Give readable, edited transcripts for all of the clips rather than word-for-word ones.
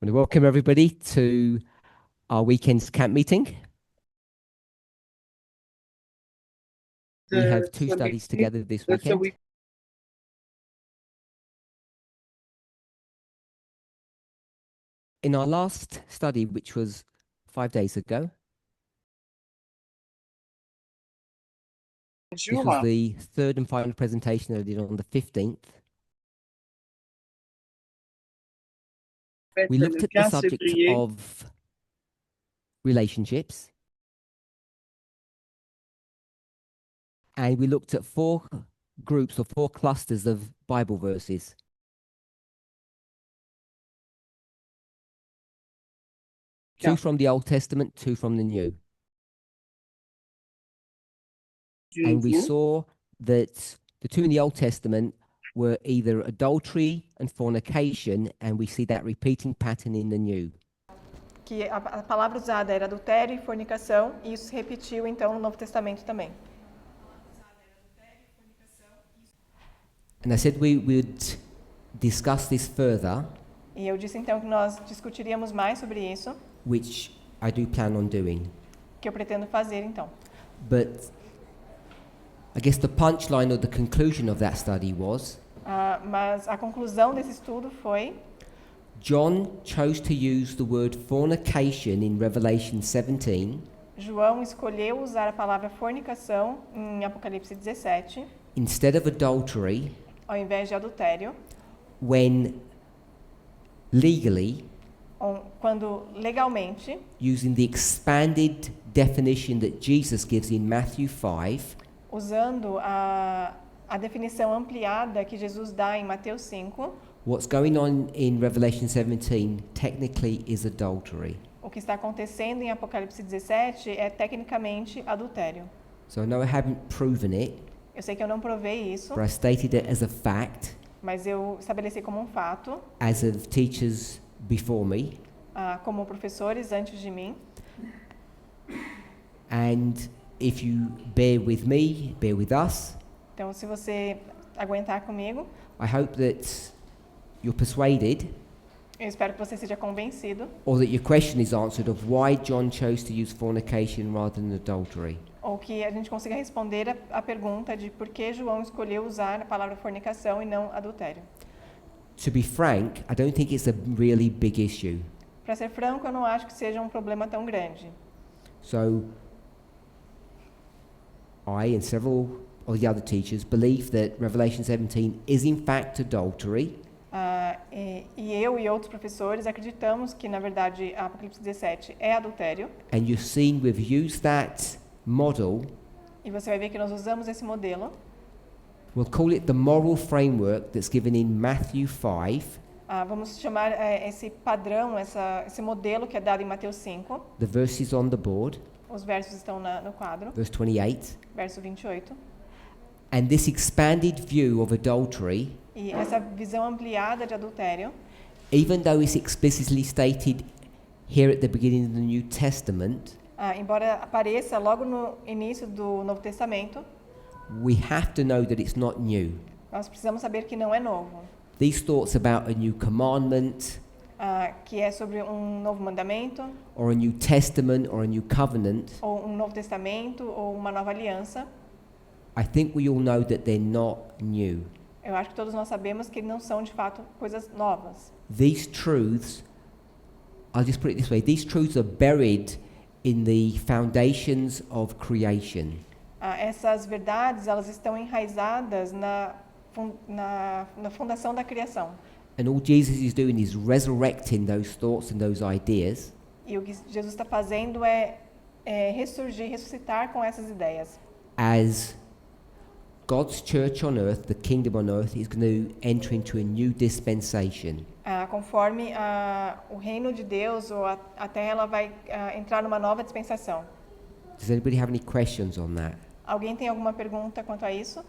want to welcome everybody to our weekend's camp meeting. We have two studies together this weekend. In our last study, which was 5 days ago, this was the third and final presentation I did on the 15th. We looked at the subject of relationships, and we looked at 4 groups or 4 clusters of Bible verses. Two from the Old Testament, 2 from the New. And we saw that the 2 in the Old Testament were either adultery and fornication, and we see that repeating pattern in the New. Que a palavra usada era adultério e fornicação, e isso se repetiu então no Novo Testamento também. And I said we would discuss this further. E eu disse então que nós discutiríamos mais sobre isso. Which I do plan on doing. Que eu pretendo fazer então. But I guess the punchline or the conclusion of that study was mas a conclusão desse estudo foi John chose to use the word fornication in Revelation 17. João escolheu usar a palavra fornicação em Apocalipse 17 instead of adultery, ao invés de adultério, when legally, quando legalmente, using the expanded definition that Jesus gives in Matthew 5, usando a definição ampliada que Jesus dá em Mateus 5, what's going on in Revelation 17 technically is adultery. O que está acontecendo em Apocalipse 17 é tecnicamente adultério. So I know I haven't proven it. Eu sei que eu não provei isso. But I stated it as a fact. Mas eu estabeleci como um fato. As of teachers before me. Como professores antes de mim. And if you bear with me, bear with us. Então, se você aguentar comigo, I hope that you're persuaded. Eu espero que você seja convencido. Or that your question is answered of why John chose to use fornication rather than adultery. Ou que a gente consiga responder a pergunta de por que João escolheu usar a palavra fornicação e não adultério. To be frank, I don't think it's a really big issue. Para ser franco, eu não acho que seja um problema tão grande. So, I and several of the other teachers believe that Revelation 17 is in fact adultery. E eu e outros professores acreditamos que, na verdade, Apocalipse 17 é adultério. And you've seen we've used that model. E você vai ver que nós usamos esse modelo. We'll call it the moral framework that's given in Matthew 5. Vamos chamar esse padrão, esse modelo que é dado em Mateus 5. The verses on the board. Os versos estão no quadro. Verse 28. Verso 28. And this expanded view of adultery. E essa visão ampliada de adultério. Even though it's explicitly stated here at the beginning of the New Testament. Embora apareça logo no início do Novo Testamento. We have to know that it's not new. Nós precisamos saber que não é novo. These thoughts about a new commandment. Que é sobre um novo mandamento. Or a New Testament or a new covenant. Ou um novo testamento ou uma nova aliança. I think we all know that they're not new. Eu acho que todos nós sabemos que não são de fato coisas novas. These truths, I'll just put it this way, these truths are buried in the foundations of creation. Essas verdades, elas estão enraizadas na fundação da criação. And all Jesus is doing is resurrecting those thoughts and those ideas. E o que Jesus está fazendo é ressuscitar com essas ideias. As God's church on earth, the kingdom on earth, is going to enter into a new dispensation. Conforme o reino de Deus ou a terra ela vai entrar numa nova dispensação. Does anybody have any questions on that? Alguém tem alguma pergunta quanto a isso?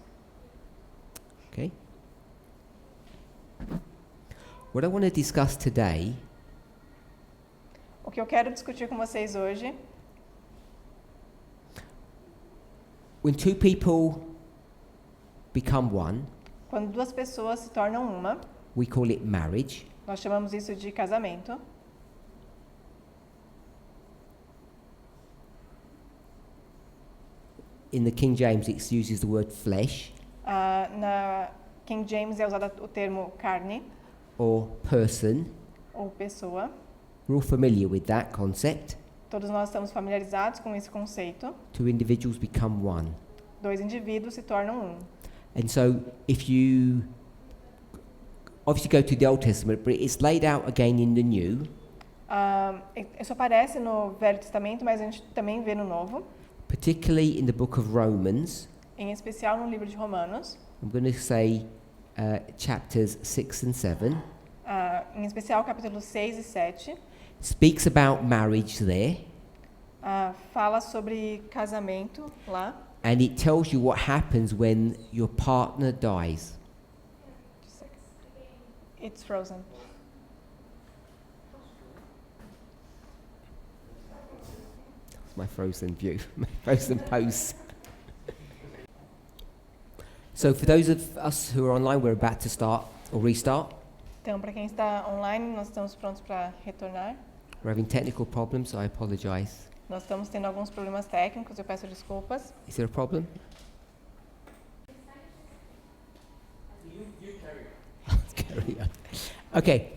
Okay. What I want to discuss today. O que eu quero discutir com vocês hoje. When two people become one. Quando duas pessoas se tornam uma. We call it marriage. Nós chamamos isso de casamento. in the King James, it uses the word flesh Na King James é usado o termo carne or person. ou pessoa. We're all familiar with that concept. Todos nós estamos familiarizados com esse conceito. Two individuals become one. Dois indivíduos se tornam um. And so if you obviously go to the Old Testament, but it's laid out again in the New. Isso aparece no Velho Testamento, mas a gente também vê no Novo. Particularly in the book of Romans. Em especial no livro de Romanos. I'm going to say chapters 6 and 7. Em especial capítulos 6 e 7. Speaks about marriage there. Fala sobre casamento lá. And it tells you what happens when your partner dies. It's frozen. That's my frozen view, my frozen pose. So for those of us who are online, we're about to start or restart. Então, para quem está online, nós estamos prontos para retornar. We're having technical problems, so I apologize. Nós estamos tendo alguns problemas técnicos, eu peço desculpas. Is there a problem? Carry on. Okay.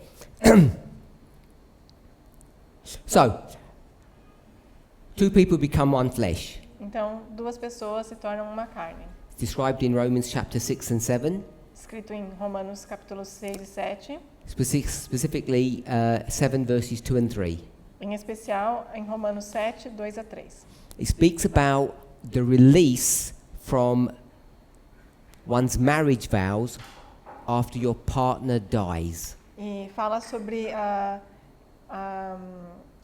So, two people become one flesh. Então, duas pessoas se tornam uma carne. It's described in Romans chapter 6 and 7. Escrito em Romanos capítulos 6 e 7. Specifically 7 verses 2 and 3. Em especial em Romanos 7, 2 a 3. It speaks about the release from one's marriage vows after your partner dies. E fala sobre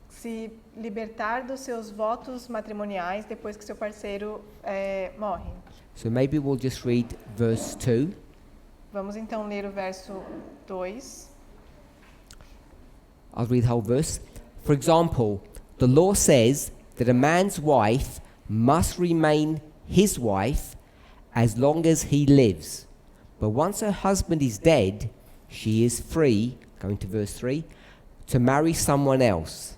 se libertar dos seus votos matrimoniais depois que seu parceiro morre. So maybe we'll just read verse 2. Vamos então ler o verso 2. I'll read the whole verse. For example, the law says that a man's wife must remain his wife as long as he lives. But once her husband is dead, she is free, going to verse 3, to marry someone else.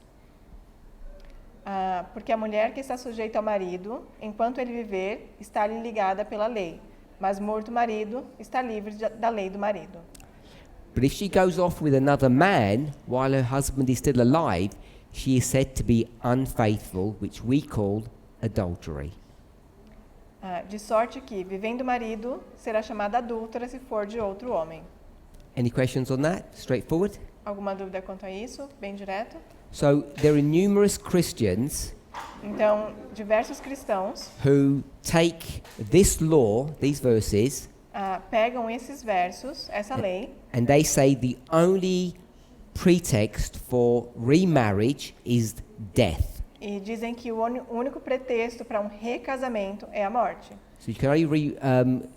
Porque a mulher que está sujeita ao marido, enquanto ele viver, está-lhe ligada pela lei. Mas morto o marido, está livre da lei do marido. But if she goes off with another man while her husband is still alive, she is said to be unfaithful, which we call adultery. De sorte que, vivendo o marido, será chamada adúltera se for de outro homem. Any questions on that? Straightforward? Alguma dúvida quanto a isso? Bem direto? So there are numerous Christians Então, diversos cristãos who take this law, these verses, pegam esses versos, essa lei, and they say the only pretext for remarriage is death. e dizem que o único pretexto para um recasamento é a morte. So you can only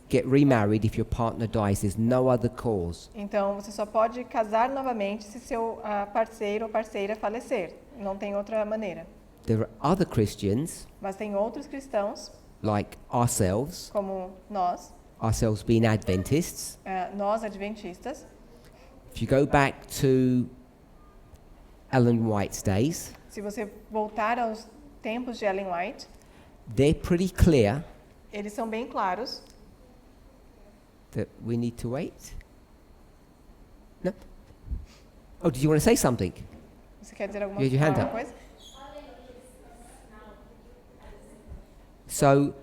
get remarried if your partner dies. There's no other cause. Então, você só pode casar novamente se seu parceiro ou parceira falecer. Não tem outra maneira. There are other Christians, Mas tem outros cristãos, like ourselves como nós being Adventists. nós adventistas. If you go back to Ellen White's days, Se você voltar aos tempos de Ellen White, they're pretty clear eles são bem claros. that we need to wait. No? Oh, did you want to say something? Você quer dizer alguma You had your hand alguma up. coisa? So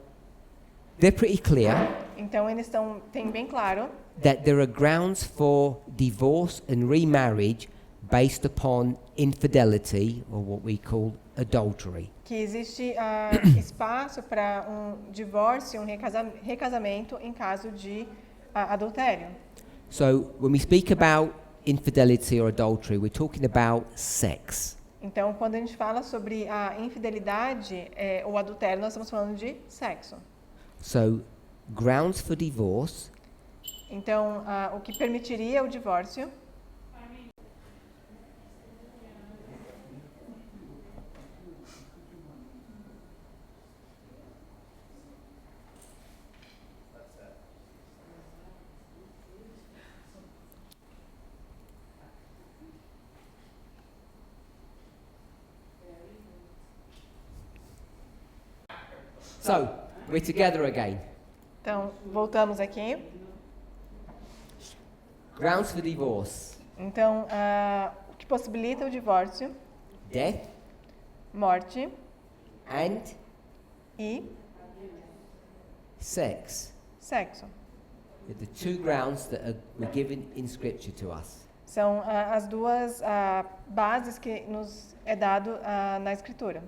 they're pretty clear Então, eles têm bem claro that there are grounds for divorce and remarriage based upon infidelity, or what we call adultery. que existe espaço para um divórcio, um recasamento em caso de adultério. So when we speak about infidelity or adultery, we're talking about sex. Então, quando a gente fala sobre a infidelidade ou adultério, nós estamos falando de sexo. So grounds for divorce Então, o que permitiria o divórcio So, We're together again. Então, voltamos aqui. Grounds for divorce. Então, o que possibilita o divórcio, Death morte and e sex. sexo. They're the two grounds that were given in Scripture to us. São as duas bases que nos é dado na Escritura.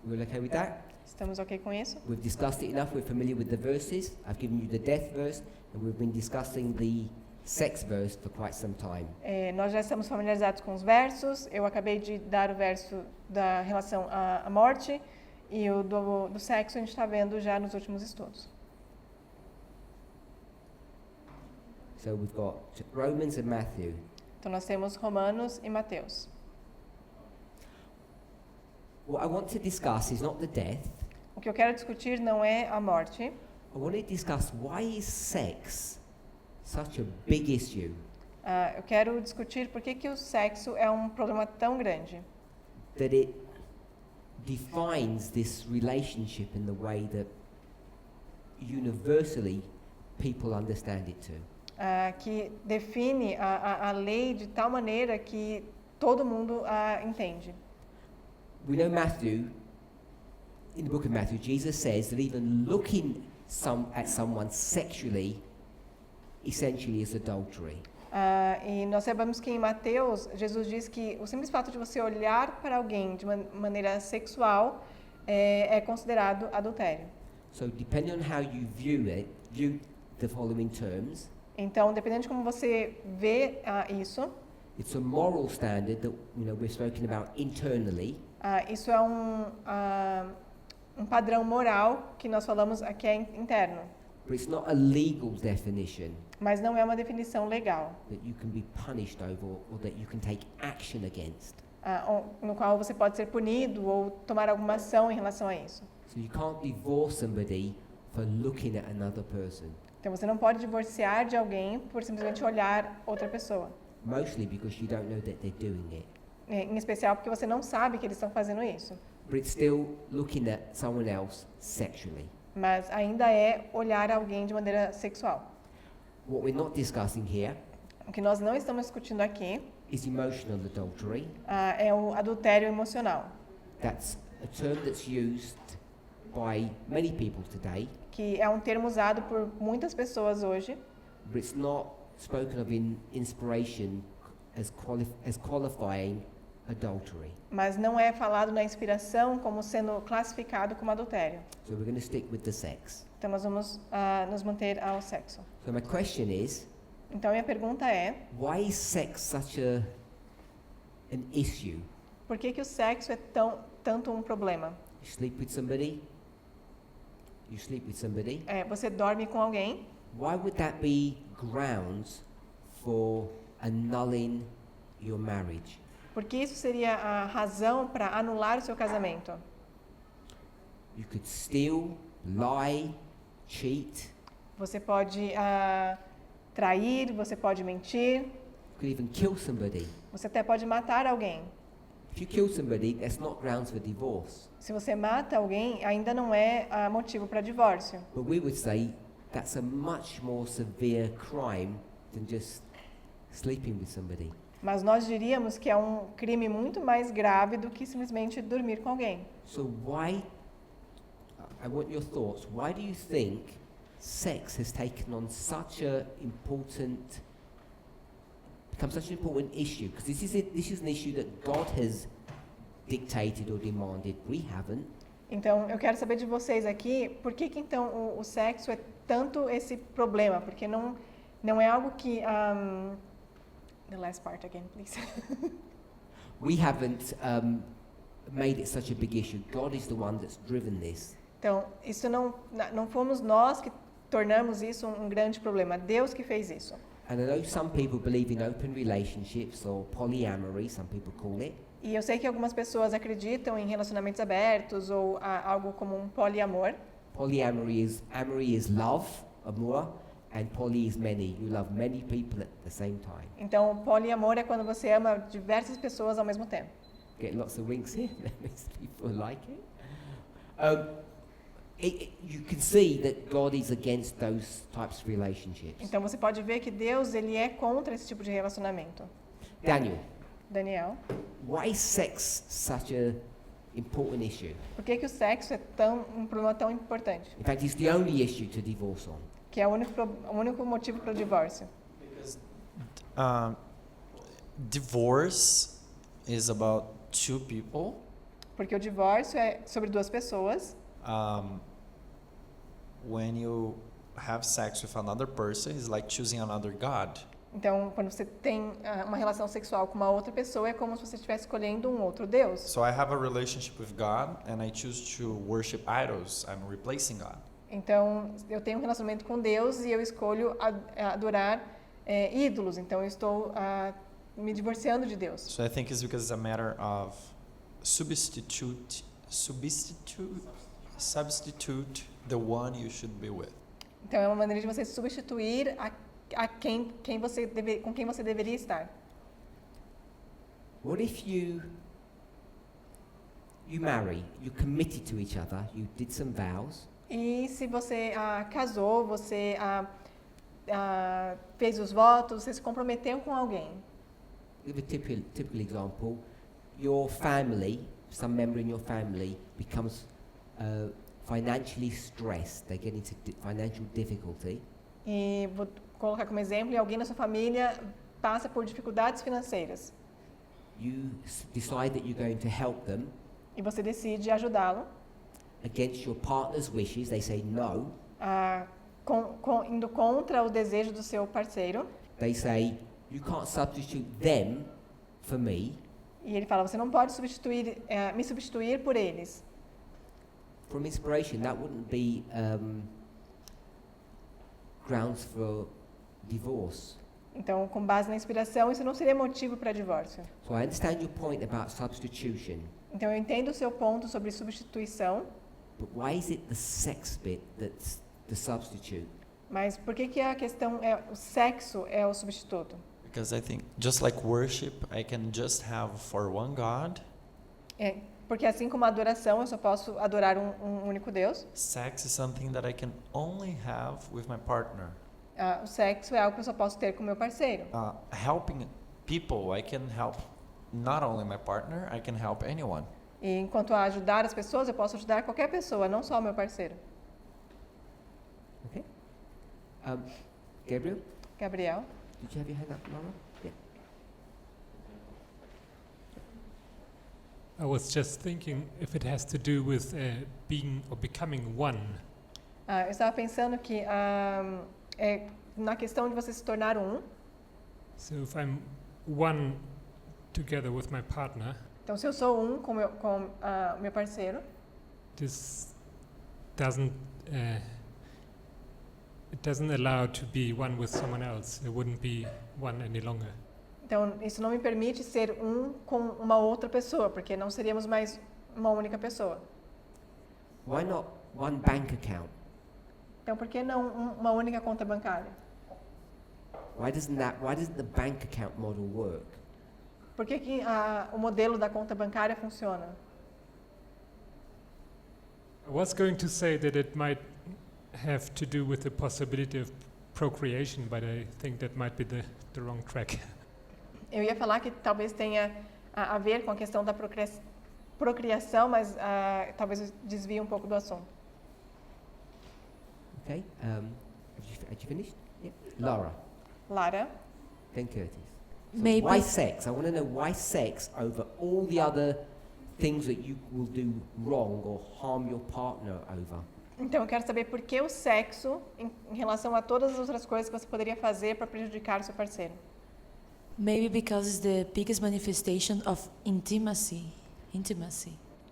We're okay with that? Estamos ok com isso? We've discussed it enough. We're familiar with the verses. I've given you the death verse, and we've been discussing the sex verse for quite some time. Nós já estamos familiarizados com os versos. Eu acabei de dar o verso da relação à morte e o do sexo a gente está vendo já nos últimos estudos. So we've got Romans and Matthew. Então nós temos Romanos e Mateus. What I want to discuss is not the death. O que eu quero discutir não é a morte. I want to discuss why is sex such a big issue. Eu quero discutir por que o sexo é um problema tão grande. That it defines this relationship in the way that universally people understand it to. Que define a lei de tal maneira que todo mundo entende. We know Matthew, in the book of Matthew, Jesus says that even looking at someone sexually essentially is adultery. E nós sabemos que em Mateus, Jesus diz que o simples fato de você olhar para alguém de maneira sexual é considerado adultério. So depending on how you view the following terms, Então, dependendo de como você vê isso, it's a moral standard that we're speaking about internally. Isso é um padrão moral que nós falamos aqui é interno, But it's not a legal definition mas não é uma definição legal, that you can be punished over or that you can take action against. no qual você pode ser punido ou tomar alguma ação em relação a isso. So you can't divorce somebody for looking at another person, Então, você não pode divorciar de alguém por simplesmente olhar outra pessoa, mostly because you don't know that they're doing it. em especial porque você não sabe que eles estão fazendo isso. But it's still looking at someone else sexually. Mas ainda é olhar alguém de maneira sexual. What we're not discussing here O que nós não estamos discutindo aqui is emotional adultery. é o adultério emocional, That's a term that's used by many people today, que é um termo usado por muitas pessoas hoje, but it's not spoken of in inspiration as qualifying adultery. mas não é falado na inspiração como sendo classificado como adultério. So we're going to stick with the sex. Então nós vamos nos manter ao sexo. So my question is, Então minha pergunta é, why is sex such an issue? por que o sexo é tanto um problema? You sleep with somebody? You sleep with somebody? Você dorme com alguém? Why would that be grounds for annulling your marriage? Porque isso seria a razão para anular o seu casamento. You could steal, lie, cheat. Você pode trair, você pode mentir, You could even kill somebody. você até pode matar alguém. If you kill somebody, that's not grounds for divorce. Se você mata alguém, ainda não é motivo para divórcio. But we would say that's a much more severe crime than just sleeping with somebody. Mas nós diríamos que é um crime muito mais grave do que simplesmente dormir com alguém. So why, I want your thoughts, why do you think sex has taken on such a become such an important issue? Because this is an issue that God has dictated or demanded. We haven't. Então, eu quero saber de vocês aqui, por que então o sexo é tanto esse problema? Porque não é algo que... the last part again, please. We haven't made it such a big issue. God is the one that's driven this. Então, isso não fomos nós que tornamos isso um grande problema. Deus que fez isso. And I know some people believe in open relationships or polyamory, some people call it. E eu sei que algumas pessoas acreditam em relacionamentos abertos ou algo como um poliamor. Polyamory is love, amor, and poly is many. You love many people at the same time. Então, poliamor é quando você ama diversas pessoas ao mesmo tempo. Get lots of winks here. That means people like it. you can see that God is against those types of relationships. Então você pode ver que Deus ele é contra esse tipo de relacionamento. Daniel, Daniel, why is sex such a important issue? por que o sexo é um problema tão importante? In fact, it's the only issue to divorce on. Que é o único motivo para o divórcio. Because divorce is about two people. Porque o divórcio é sobre duas pessoas. When you have sex with another person, it's like choosing another God. Então, quando você tem uma relação sexual com uma outra pessoa, é como se você estivesse escolhendo um outro Deus. So I have a relationship with God and I choose to worship idols. I'm replacing God. Então, eu tenho um relacionamento com Deus e eu escolho adorar ídolos. Então, eu estou me divorciando de Deus. So I think it's because it's a matter of substitute the one you should be with. Então, é uma maneira de você substituir com quem você deveria estar. What if you marry, you're committed to each other, you did some vows, E se você casou, você fez os votos, você se comprometeu com alguém. give a typical example, your family, some member in your family becomes financially stressed, they get into financial difficulty, E vou colocar como exemplo, e alguém na sua família passa por dificuldades financeiras. you decide that you're going to help them E você decide ajudá-lo, against your partner's wishes, they say no, indo contra o desejo do seu parceiro. they say, you can't substitute them for me. E ele fala, você não pode me substituir por eles. From inspiration, that wouldn't be grounds for divorce. Então, com base na inspiração, isso não seria motivo para divórcio. So I understand your point about substitution, Então, eu entendo o seu ponto sobre substituição, but why is it the sex bit that's the substitute? mas por que a questão o sexo é o substituto? Because I think just like worship, I can just have for one God. Porque assim como a adoração, eu só posso adorar um único Deus. Sex is something that I can only have with my partner. O sexo é algo que eu só posso ter com meu parceiro. Helping people, I can help not only my partner, I can help anyone. E enquanto a ajudar as pessoas, eu posso ajudar qualquer pessoa, não só o meu parceiro. Okay. Gabriel, Gabriel? did you have your hand up, Laura? Yeah. I was just thinking if it has to do with being or becoming one. Eu estava pensando que na questão de você se tornar um. So if I'm one together with my partner, Então, se eu sou um com meu parceiro, this doesn't it doesn't allow to be one with someone else. It wouldn't be one any longer. então isso não me permite ser um com uma outra pessoa, porque não seríamos mais uma única pessoa. Why not one bank account? Então, por que não uma única conta bancária? Why doesn't the bank account model work? Por que o modelo da conta bancária funciona? I was going to say that it might have to do with the possibility of procreation, but I think that might be the wrong track. Eu ia falar que talvez tenha a ver com a questão da procriação, mas talvez eu desvie um pouco do assunto. Okay. Have you finished? Yeah. Laura, Lara? then Curtis. So Maybe. why sex? I want to know why sex over all the other things that you will do wrong or harm your partner over. Então, eu quero saber por que o sexo em relação a todas as outras coisas que você poderia fazer para prejudicar o seu parceiro. Maybe because it's the biggest manifestation of intimacy.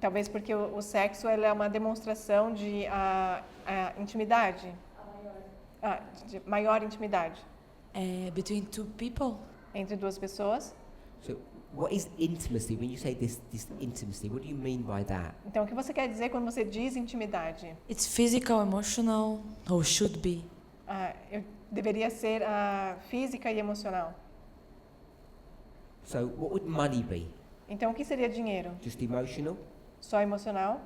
Talvez porque o sexo ele é uma demonstração de intimidade. De maior intimidade Between two people. entre duas pessoas. So what is intimacy? When you say this intimacy, what do you mean by that? Então, o que você quer dizer quando você diz intimidade? It's physical, emotional, or should be. Deveria ser física e emocional. So what would money be? Então, o que seria dinheiro? Just emotional? Só emocional?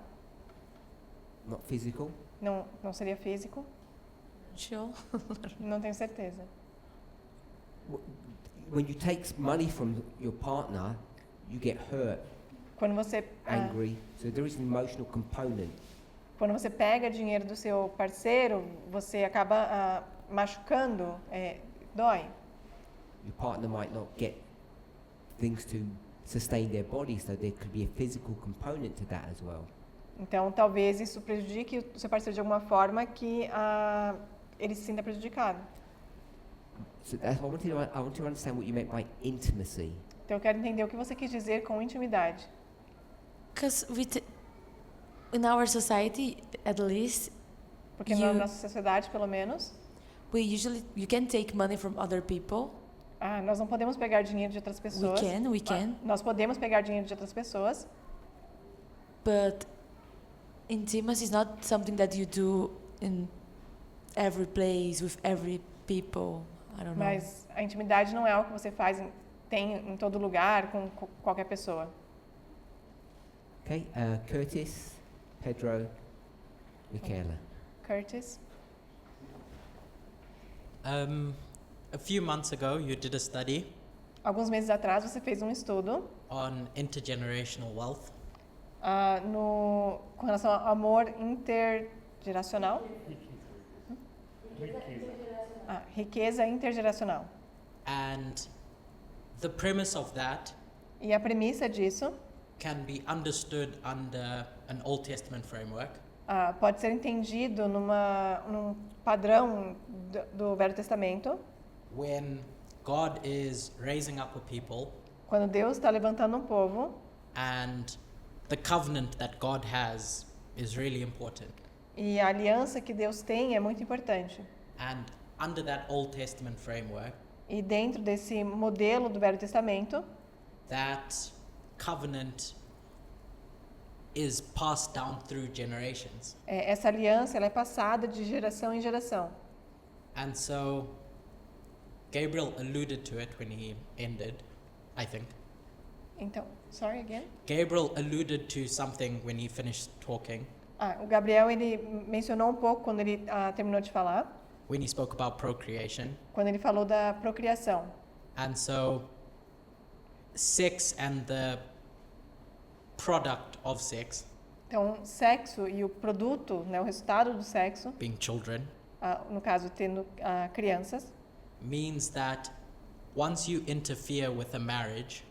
not physical. Não seria físico? Sure. Não tenho certeza. When you take money from your partner, you get hurt, Quando você angry. So there is an emotional component. quando você pega dinheiro do seu parceiro, você acaba machucando, dói. Your partner might not get things to sustain their body, so there could be a physical component to that as well. Então, talvez isso prejudique o seu parceiro de alguma forma que ele se sinta prejudicado. So that's why I want to understand what you meant by intimacy. Então, eu quero entender o que você quis dizer com intimidade. Because in our society, at least, Porque na nossa sociedade, pelo menos, you can take money from other people. nós não podemos pegar dinheiro de outras pessoas. We can. Nós podemos pegar dinheiro de outras pessoas, But intimacy is not something that you do in every place with every people. I don't know. mas a intimidade não é algo que você tem em todo lugar, com qualquer pessoa. Okay, Curtis, Pedro, Michaela. Curtis, A few months ago, you did a study alguns meses atrás você fez um estudo on intergenerational wealth, com relação ao amor intergeracional. Riqueza intergeracional. and the premise of that E a premissa disso can be understood under an Old Testament framework, pode ser entendido num padrão do Velho Testamento, when God is raising up a people quando Deus está levantando um povo and the covenant that God has is really important. e a aliança que Deus tem é muito importante. And under that Old Testament framework, E dentro desse modelo do Velho Testamento, that covenant is passed down through generations. essa aliança ela é passada de geração em geração. And so Gabriel alluded to it when he ended, I think. Então, sorry again. Gabriel alluded to something when he finished talking, O Gabriel ele mencionou um pouco quando ele terminou de falar, when he spoke about procreation. quando ele falou da procriação. And so sex and the product of sex, Então, sexo e o produto, né, o resultado do sexo, being children, no caso tendo crianças, means that once you interfere with a marriage,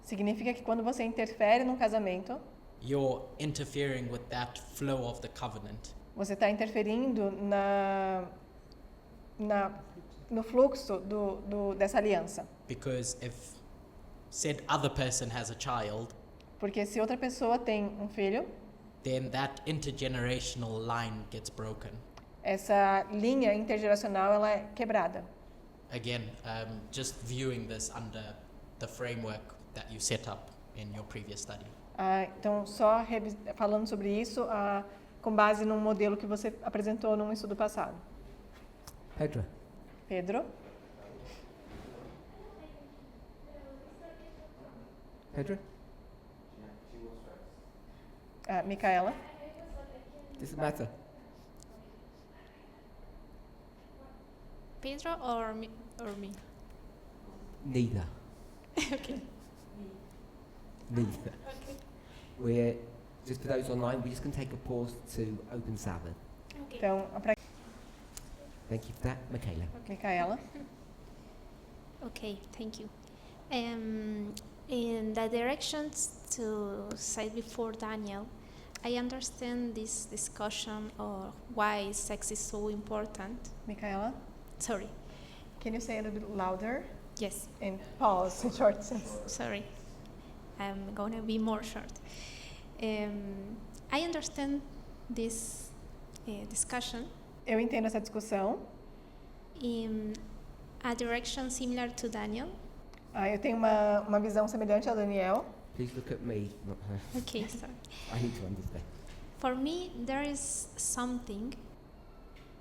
significa que quando você interfere num casamento, you're interfering with that flow of the covenant. você está interferindo no fluxo dessa aliança. Because if said other person has a child, Porque se outra pessoa tem um filho, then that intergenerational line gets broken. essa linha intergeracional ela é quebrada. Again, just viewing this under the framework that you set up in your previous study. Então, só falando sobre isso, com base num modelo que você apresentou num estudo passado. Pedro. Pedro, Pedro? Micaela, Doesn't matter. Pedro or me? Neither. Okay. Neither. We're, just for those online, we're just going to take a pause to open Sabbath. Okay. então, para Thank you for that, Michaela. Micaela. Okay, thank you. In the directions to say before Daniel, I understand this discussion of why sex is so important. Micaela, Sorry. can you say a little bit louder Yes, and pause in short sense? sorry. I'm going to be more short. I understand this discussion Eu entendo essa discussão. in a direction similar to Daniel. Eu tenho uma visão semelhante ao Daniel. Please look at me, not her. Okay, sorry. I need to understand. For me, there is something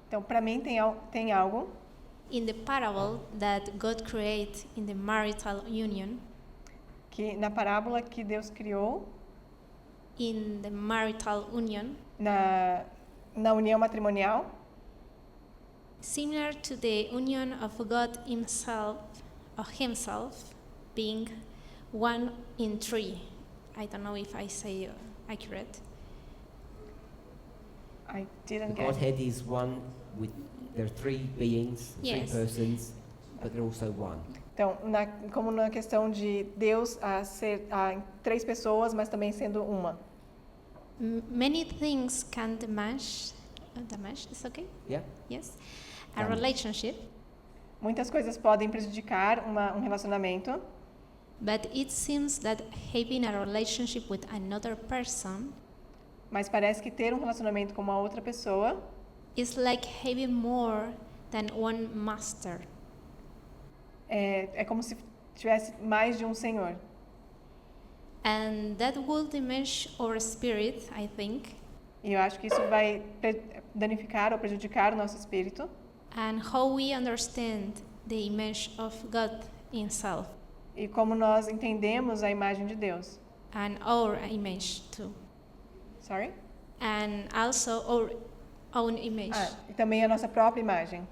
Então, para mim, tem algo in the parable that God created in the marital union, que na parábola que Deus criou in the marital union, na união matrimonial, similar to the union of God himself being one in three. I don't know if I say accurate. I The didn't get it. Godhead is one with, there are three beings, Yes. three persons, but they're also one. Então, como na questão de Deus ser em 3 pessoas, mas também sendo uma. Many things can damage is okay? Yeah? Yes. A Damage. relationship, Muitas coisas podem prejudicar um relacionamento, but it seems that having a relationship with another person mas parece que ter um relacionamento com uma outra pessoa is like having more than one master. é como se tivesse mais de um senhor. And that will diminish our spirit, I think, E eu acho que isso vai danificar ou prejudicar o nosso espírito and how we understand the image of God himself e como nós entendemos a imagem de Deus. and our image too. Sorry? And also our own image. E também a nossa própria imagem.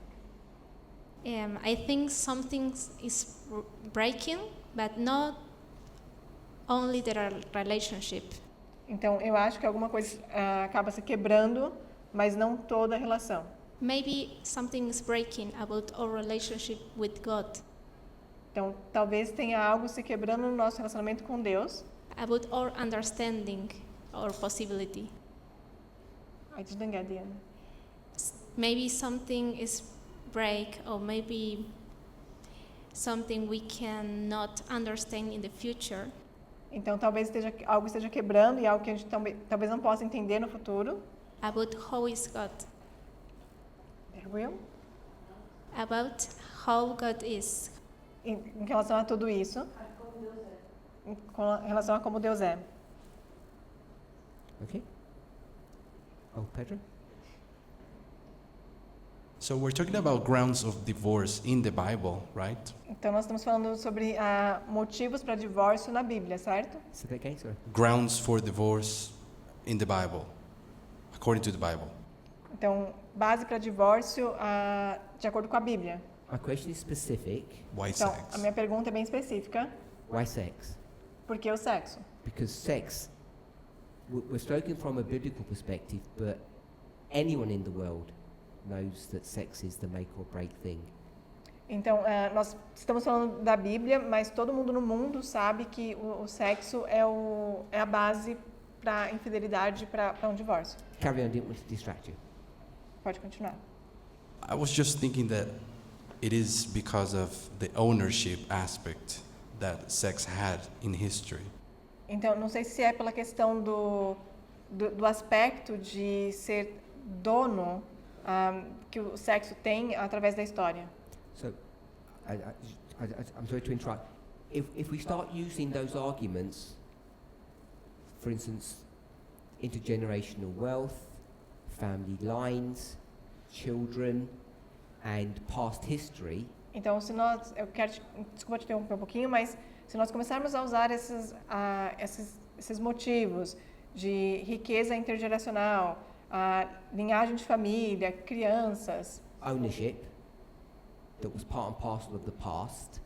I think something is breaking, but not only the relationship. Então, eu acho que alguma coisa acaba se quebrando, mas não toda a relação. Maybe something is breaking about our relationship with God, Então, talvez tenha algo se quebrando no nosso relacionamento com Deus. about our understanding or possibility. I didn't get the end. Maybe something is break, or maybe something we cannot understand in the future. Então, talvez algo esteja quebrando e algo que a gente talvez não possa entender no futuro. About how is God, There will. about how God is. Em relação a tudo isso. Com relação a como Deus é. Okay? Oh, Pedro? So we're talking about grounds of divorce in the Bible, right? Então, nós estamos falando sobre motivos para divórcio na Bíblia, certo? Say that again, sorry. Grounds for divorce in the Bible, according to the Bible. Então, base para divórcio de acordo com a Bíblia. My question is specific. Why Então, sex? a minha pergunta é bem específica. Why sex? Por que o sexo? Because sex, we're spoken from a biblical perspective, but anyone in the world knows that sex is the make or break thing. Então, nós estamos falando da Bíblia, mas todo mundo no mundo sabe que o sexo é a base para a infidelidade, para um divórcio. Carry on, didn't want to distract you. Pode continuar. I was just thinking that it is because of the ownership aspect that sex had in history. Então, não sei se é pela questão do aspecto de ser dono que o sexo tem através da história. So, I'm sorry to interrupt. If we start using those arguments, for instance, intergenerational wealth, family lines, children, and past history, Então, eu quero desculpa te interromper um pouquinho, mas se nós começarmos a usar esses motivos de riqueza intergeracional, linhagem de família, crianças, ownership that was part and parcel of the past,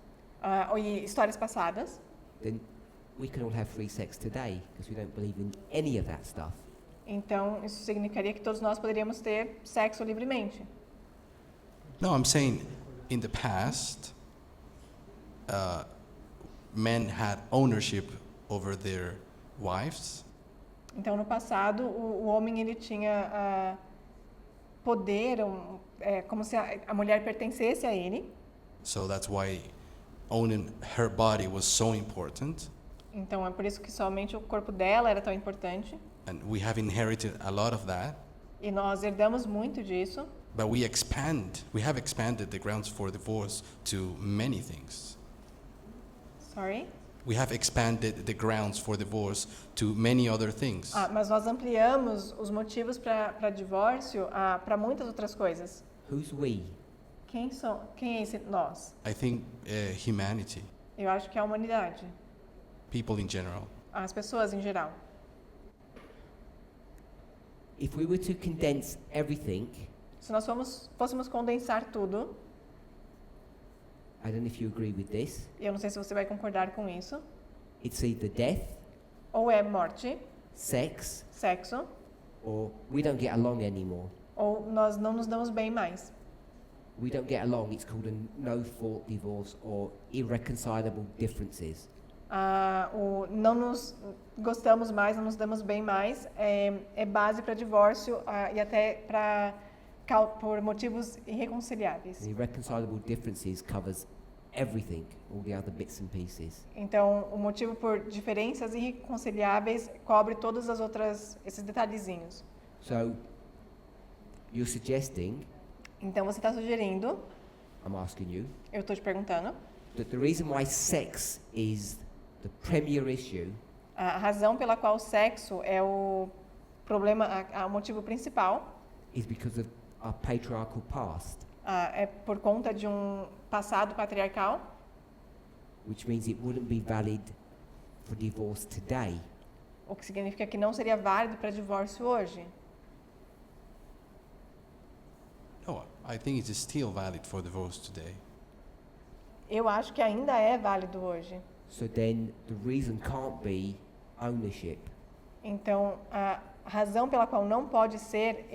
e histórias passadas, then we can all have free sex today because we don't believe in any of that stuff. então isso significaria que todos nós poderíamos ter sexo livremente. No, I'm saying in the past, men had ownership over their wives. Então, no passado, o homem ele tinha poder, como se a mulher pertencesse a ele. So that's why owning her body was so important. Então, é por isso que somente o corpo dela era tão importante. And we have inherited a lot of that. E nós herdamos muito disso. But we have expanded the grounds for divorce to many things. Sorry? We have expanded the grounds for divorce to many other things. Mas nós ampliamos os motivos para divórcio para muitas outras coisas. Who's we? Quem é esse nós? I think humanity, Eu acho que é a humanidade, people in general. as pessoas em geral. If we were to condense everything, se nós fôssemos condensar tudo, I don't know if you agree with this, e eu não sei se você vai concordar com isso, it's either death, ou é morte, sex, sexo, or we don't get along anymore. ou nós não nos damos bem mais. We don't get along, it's called a no-fault divorce or irreconcilable differences. O não nos gostamos mais, não nos damos bem mais, é base para divórcio e até por motivos irreconciliáveis. The irreconcilable differences covers everything, all the other bits and pieces. Então, o motivo por diferenças irreconciliáveis cobre todas as outras, esses detalhezinhos. So, you're suggesting, Então, você está sugerindo, I'm asking you, eu estou te perguntando, that the reason why sex is the premier issue a razão pela qual o sexo é o problema, o motivo principal, is because of our patriarchal past, é por conta de um passado patriarcal, which means it wouldn't be valid for divorce today. o que significa que não seria válido para divórcio hoje. No, I think it's still valid for divorce today. Eu acho que ainda é válido hoje. So then the reason can't be ownership. Então, a razão pela qual não pode ser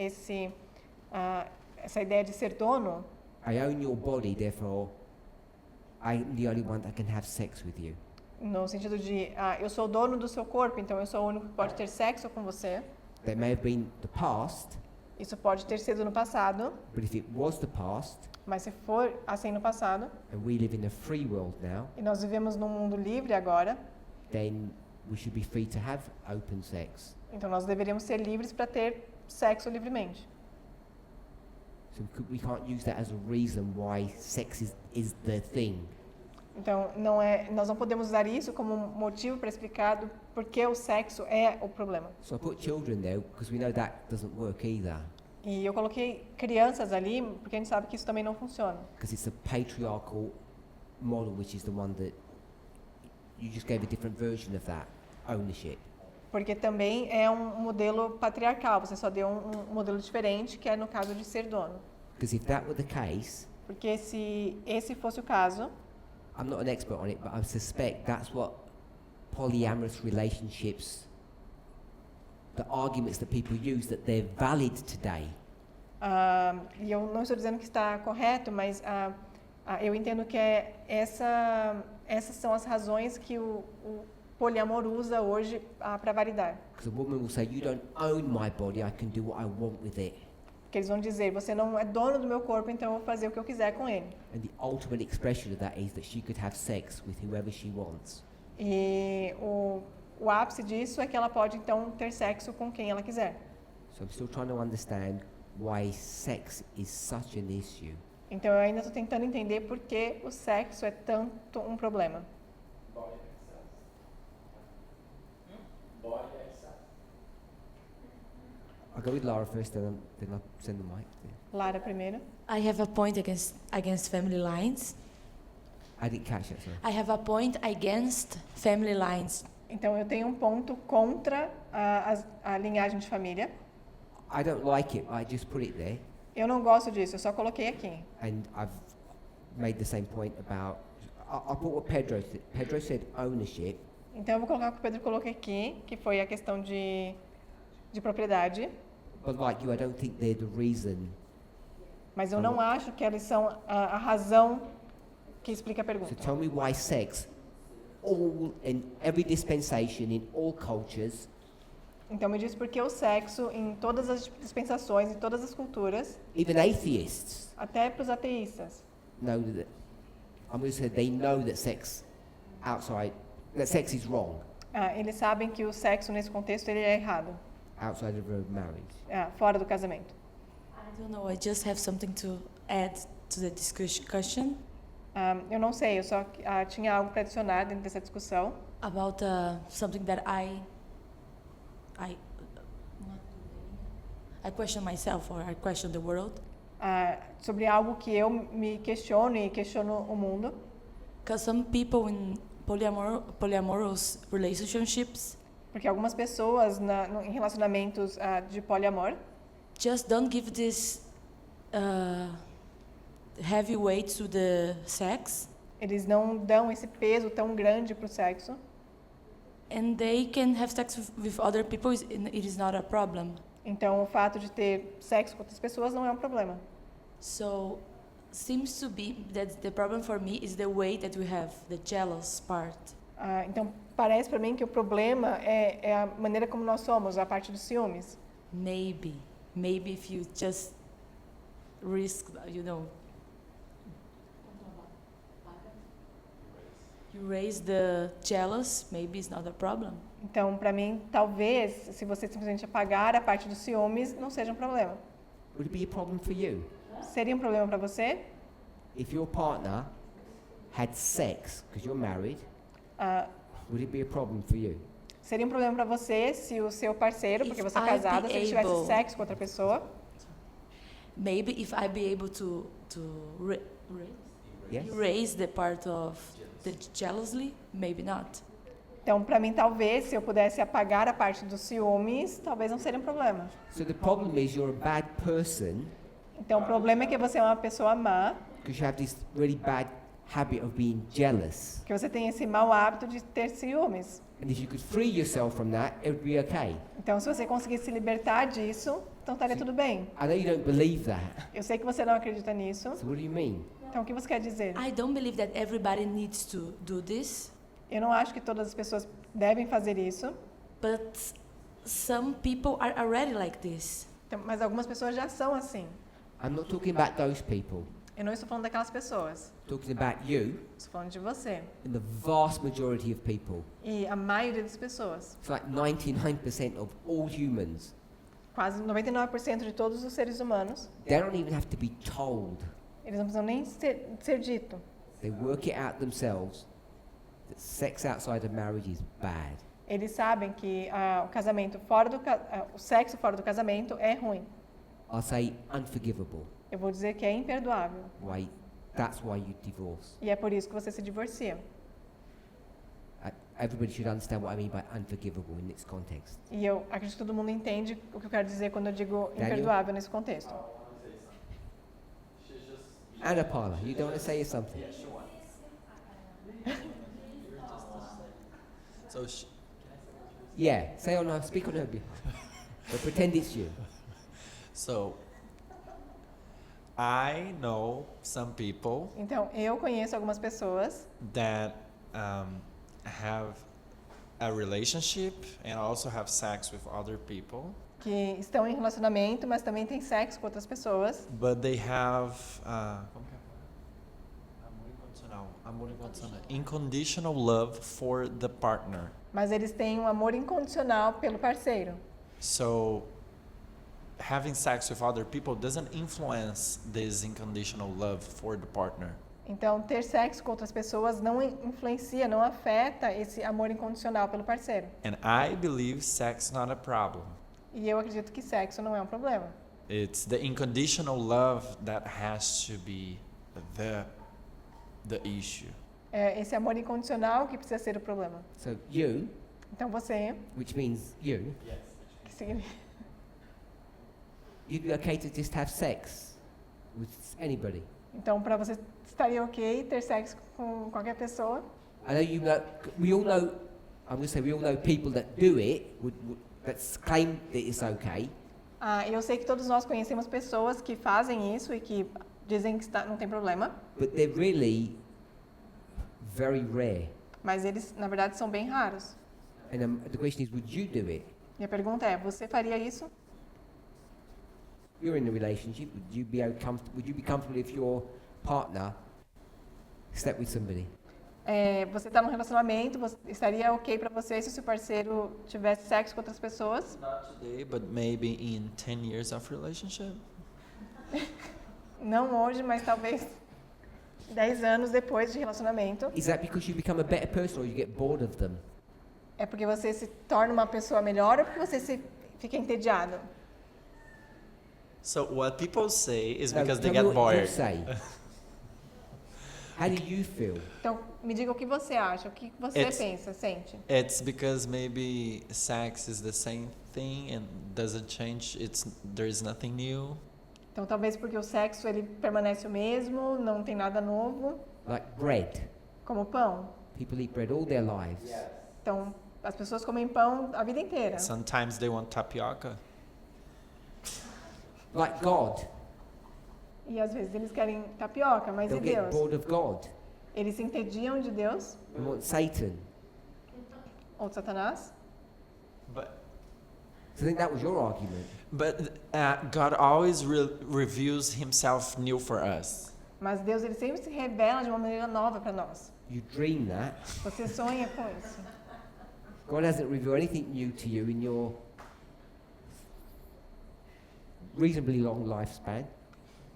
essa ideia de ser dono, I own your body, therefore I'm the only one that can have sex with you. no sentido de eu sou dono do seu corpo, então eu sou o único que pode ter sexo com você. That may have been the past, Isso pode ter sido no passado, but if it was the past, mas se for assim no passado, and we live in a free world now, e nós vivemos num mundo livre agora, then we should be free to have open sex. então nós deveríamos ser livres para ter sexo livremente. So we can't use that as a reason why sex is the thing. Então, nós não podemos usar isso como um motivo para explicar do porquê o sexo é o problema. So I put children there because we know that doesn't work either. E eu coloquei crianças ali porque a gente sabe que isso também não funciona. Because it's a patriarchal model, which is the one that you just gave a different version of that ownership. Porque também é um modelo patriarcal, você só deu um modelo diferente, que é no caso de ser dono. Because if that were the case, Porque se esse fosse o caso, I'm not an expert on it, but I suspect that's what polyamorous relationships, the arguments that people use that they're valid today. e eu não estou dizendo que está correto, mas eu entendo que essas são as razões que o poliamor usa hoje para validar. Because a woman will say, you don't own my body, I can do what I want with it. Que eles vão dizer, você não é dono do meu corpo, então eu vou fazer o que eu quiser com ele. And the ultimate expression of that is that she could have sex with whoever she wants. E o ápice disso é que ela pode então ter sexo com quem ela quiser. So I'm still trying to understand why sex is such an issue. Então eu ainda estou tentando entender por que o sexo é tanto um problema. I'll go with Lara first, then I'll send the mic. Lara primeiro. I have a point against family lines. I didn't catch that, sorry. I have a point against family lines. Então eu tenho um ponto contra a linhagem de família. I don't like it, I just put it there. Eu não gosto disso, eu só coloquei aqui. And I've made the same point about, I'll put what Pedro said. Pedro said ownership, Então eu vou colocar o que o Pedro colocou aqui, que foi a questão de propriedade. but like you, I don't think they're the reason. Mas eu não acho que elas são a razão que explica a So pergunta. tell me why sex, all in every dispensation, in all cultures, Então me diz por que o sexo, em todas as dispensações, em todas as culturas, even atheists até para os ateístas, know that, I'm going to say they know that sex outside, that sex is wrong eles sabem que o sexo nesse contexto ele é errado, outside of a marriage. fora do casamento. I don't know, I just have something to add to the discussion Eu não sei, eu só tinha algo para adicionar dentro dessa discussão about something that I question myself or I question the world. sobre algo que eu me questiono e questiono o mundo. Because some people in polyamorous relationships, Porque algumas pessoas em relacionamentos de poliamor, just don't give this heavy weight to the sex, eles não dão esse peso tão grande para o sexo. and they can have sex with other people. It is not a problem. Então, o fato de ter sexo com outras pessoas não é um problema. So, seems to be that the problem for me is the way that we have the jealous part. Então, parece para mim que o problema é a maneira como nós somos, a parte dos ciúmes. Maybe if you just risk, you raise the jealous, maybe it's not a problem. Então, para mim, talvez, se você simplesmente apagar a parte dos ciúmes, não seja um problema. Would it be a problem for you? Seria um problema para você? If your partner had sex, because you're married, would it be a problem for you? Seria um problema para você se o seu parceiro, porque If você é I casada, be se ele tivesse able- sexo com outra pessoa, Maybe if I be able to Yes? erase the part of the jealously, maybe not. então, para mim, talvez, se eu pudesse apagar a parte dos ciúmes, talvez não seria um problema. So the problem is you're a bad person Então, o problema é que você é uma pessoa má, because you have this really bad habit of being jealous. que você tem esse mau hábito de ter ciúmes. And if you could free yourself from that, it would be okay. Então, se você conseguisse se libertar disso, então estaria tudo bem. I know you don't believe that. Eu sei que você não acredita nisso, So what do you mean? então o que você quer dizer? I don't believe that everybody needs to do this, Eu não acho que todas as pessoas devem fazer isso, but some people are already like this. então, mas algumas pessoas já são assim. I'm not talking about those people. Eu não estou falando daquelas pessoas, I'm talking about you estou falando de você. and the vast majority of people. E a maioria das pessoas, It's like 99% of all humans. quase 99% de todos os seres humanos, They don't even have to be told. eles não precisam nem ser dito. They work it out themselves that sex outside of marriage is bad. Eles sabem que o casamento o sexo fora do casamento é ruim. I'll say unforgivable. Eu vou dizer que é imperdoável. That's why you divorce. E é por isso que você se divorcia. Everybody should understand what I mean by unforgivable in this context. E eu acredito que todo mundo entende o que eu quero dizer quando eu digo Daniel? imperdoável nesse contexto. Anna Paula, you don't want to say something? So Yeah, say on her, speak on her behalf. But pretend it's you. So I know some people Então, eu conheço algumas pessoas that have a relationship and also have sex with other people, que estão em relacionamento, mas também têm sexo com outras pessoas, but they have amor incondicional, unconditional love for the partner. mas eles têm um amor incondicional pelo parceiro. So having sex with other people doesn't influence this unconditional love for the partner. Então, ter sexo com outras pessoas não influencia, não afeta esse amor incondicional pelo parceiro. And I believe sex not a problem. E eu acredito que sexo não é um problema. It's the unconditional love that has to be the issue. É esse amor incondicional que precisa ser o problema. So you, Então, você, which means you, que significa, you'd be okay to just have sex with anybody. então, para você estaria ok ter sexo com qualquer pessoa? I know you know. We all know. I'm going to say we all know people that do it. That claim that it's okay. Eu sei que todos nós conhecemos pessoas que fazem isso e que dizem que não tem problema, But they're really very rare. mas eles, na verdade, são bem raros. And the question is, would you do it? E a pergunta é, você faria isso? You're in a relationship. Would you be comfortable if your partner slept with somebody? Você está num relacionamento, estaria ok para você se o seu parceiro tivesse sexo com outras pessoas? Not today, but maybe in 10 years of relationship. Não hoje, mas talvez 10 anos depois de relacionamento. Is that because you become a better person or you get bored of them? É porque você se torna uma pessoa melhor ou porque você fica entediado? So what people say is No, because they tell me get what you bored. say. How do you feel? Então, me diga o que você acha, o que você It's- pensa, sente. It's because maybe sex is the same thing and doesn't change. There is nothing new. Então, talvez porque o sexo ele permanece o mesmo, não tem nada novo, Like bread. como o pão. People eat bread all their lives. Então, as pessoas comem pão a vida inteira. Sometimes they want tapioca. Like God. E às vezes eles querem tapioca, mas e They'll get Deus? bored of God. Eles se entediam de Deus They want Satan. ou de Satanás. But So I think that was your argument. God always reveals Himself new for us. Mas Deus ele sempre se revela de uma maneira nova para nós. You dream that. Você sonha com isso. God hasn't revealed anything new to you in your reasonably long lifespan.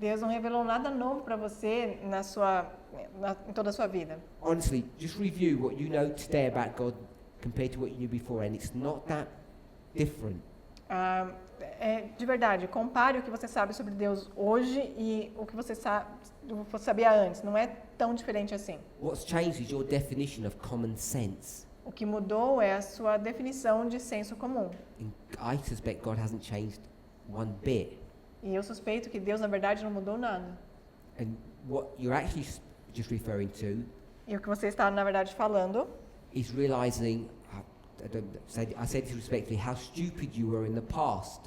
Deus não revelou nada novo para você em toda a sua vida. Honestly, just review what you know today about God compared to what you knew before, and it's not that different. De verdade, compare o que você sabe sobre Deus hoje e o que você sabia antes. Não é tão diferente assim. What's changed is your definition of common sense. O que mudou é a sua definição de senso comum. And I suspect God hasn't changed one bit. E eu suspeito que Deus, na verdade, não mudou nada. And what you're actually just referring to E o que você está, na verdade, falando is realizing, I said this respectfully, how stupid you were in the past.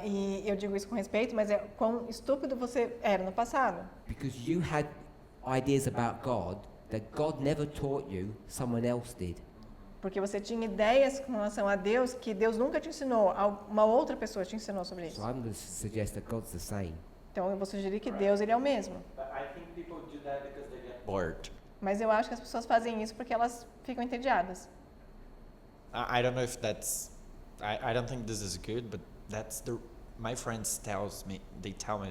e eu digo isso com respeito, mas é quão estúpido você era no passado. Because you had ideas about God that God never taught you, someone else did. Porque você tinha ideias com relação a Deus que Deus nunca te ensinou, uma outra pessoa te ensinou sobre So isso. I'm going to suggest that God's the same. Então eu vou sugerir que Deus ele é o mesmo. But I think people do that because they get bored. Mas eu acho que as pessoas fazem isso porque elas ficam entediadas. I don't know if that's. I don't think this is good, but that's my friends tell me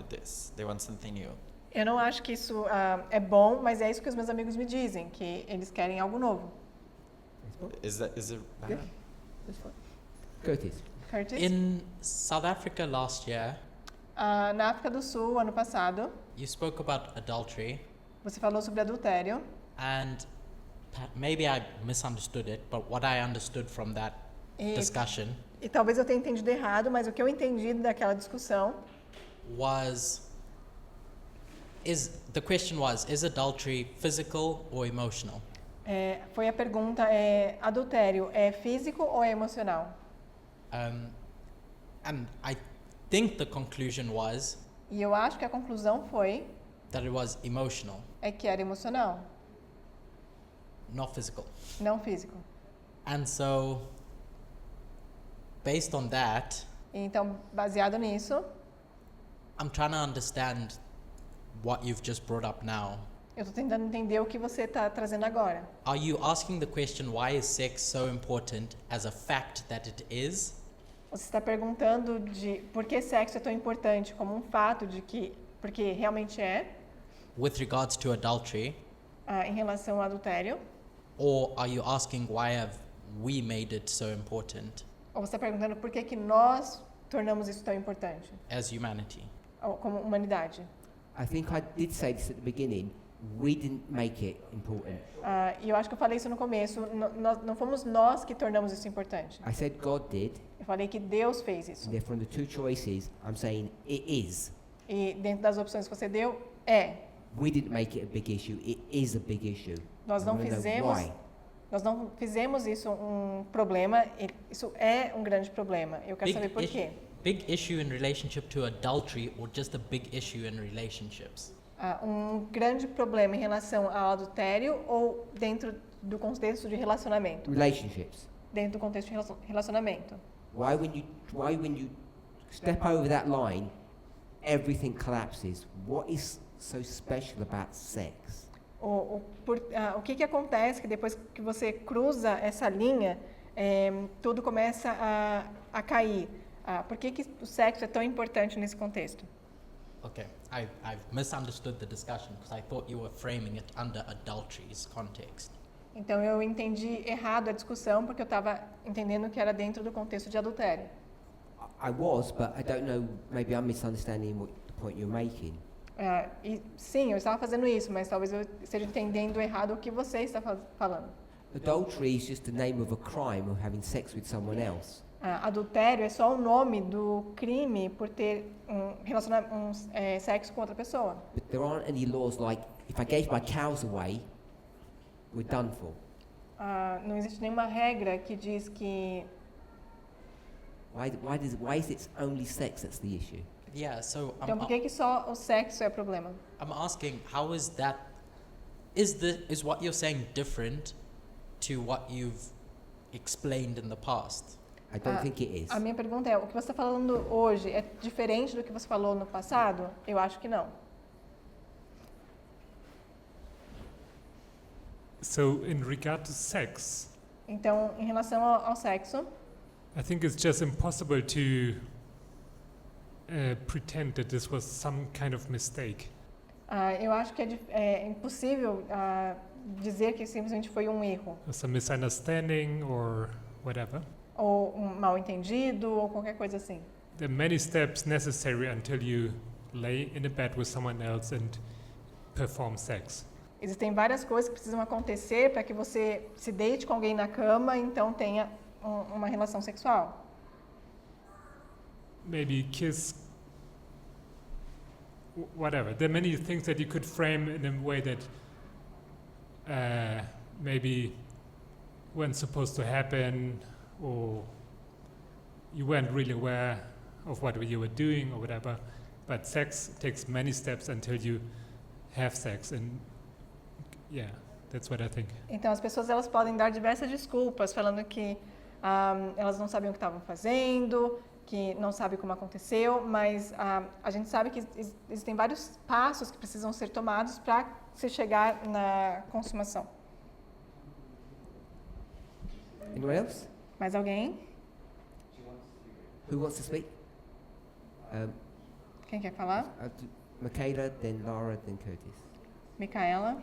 this. They want something new. Eu não acho que isso é bom, mas é isso que os meus amigos me dizem, que eles querem algo novo. Is it bad? Yeah. Curtis. Curtis? In South Africa last year, Na África do Sul, ano passado, you spoke about adultery, você falou sobre adultério. and maybe I misunderstood it, but what I understood from that E, discussion e talvez eu tenha entendido errado, mas o que eu entendi daquela discussão the question was, is adultery physical or emotional? foi a pergunta, adultério é físico ou é emocional? And I think the conclusion was E eu acho que a conclusão foi that it was emotional, que era emocional, not physical. não físico. And so, based on that, Então, baseado nisso, I'm trying to understand what you've just brought up now. eu estou tentando entender o que você está trazendo agora. Are you asking the question, why is sex so important, as a fact that it is? Você está perguntando de por que sexo é tão importante como um fato de que, porque realmente é, With regards to adultery, em relação ao adultério? or are you asking why have we made it so important Ou você está perguntando por que nós tornamos isso tão importante, as humanity? como humanidade? I think I did say this at the beginning. We didn't make it important. E eu acho que eu falei isso no começo, não fomos nós que tornamos isso importante. I said God did, Eu falei que Deus fez isso. and therefore, from the two choices, I'm saying it is. E dentro das opções que você deu, We didn't make it a big issue. It is a big issue. Nós I não wanna know fizemos, why. nós não fizemos isso um problema, isso é um grande problema. Eu quero Big saber por issue. quê. Big issue in relationship to adultery, or just a big issue in relationships? Um grande problema em relação ao adultério ou dentro do contexto de relacionamento? Relationships. Dentro do contexto de relacionamento. Why when you step over that line, everything collapses? What is so special about sex? O que acontece que depois que você cruza essa linha, tudo começa a cair? Por que o sexo é tão importante nesse contexto? Okay, I've misunderstood the discussion because I thought you were framing it under adultery's context. Então eu entendi errado a discussão porque eu estava entendendo que era dentro do contexto de adultério. I was, but I don't know. Maybe I'm misunderstanding what the point you're making. E sim, eu estava fazendo isso, mas talvez eu esteja entendendo errado o que você está falando. Adultery is just the name of a crime of having sex with someone else. Adultério é só o nome do crime por ter sexo com outra pessoa. But there aren't any laws like, if I gave my cows away, we're done for. Não existe nenhuma regra que diz que Why is it only sex that's the issue? Yeah, so então por que só o sexo é o problema? I'm asking, how is that? Is what you're saying different to what you've explained in the past? I don't think it is. A minha pergunta é, o que você está falando hoje é diferente do que você falou no passado? Eu acho que não. So, in regard to sex, Então, em relação ao sexo, I think it's just impossible to pretend that this was some kind of mistake. eu acho que é impossível dizer que simplesmente foi um erro, Some misunderstanding or whatever. ou um mal-entendido, ou qualquer coisa assim. There are many steps necessary until you lay in a bed with someone else and perform sex. Existem várias coisas que precisam acontecer para que você se deite com alguém na cama e então tenha uma relação sexual. Maybe kiss, whatever. There are many things that you could frame in a way that maybe weren't supposed to happen, or you weren't really aware of what you were doing or whatever. But sex takes many steps until you have sex, and yeah, that's what I think. Então as pessoas elas podem dar diversas desculpas, falando que elas não sabiam o que estavam fazendo, que não sabem como aconteceu, mas a gente sabe que existem vários passos que precisam ser tomados para se chegar na consumação. Anyone else? Mais alguém? Who wants to speak? Quem quer falar? Michaela, then Lara, then Curtis. Micaela?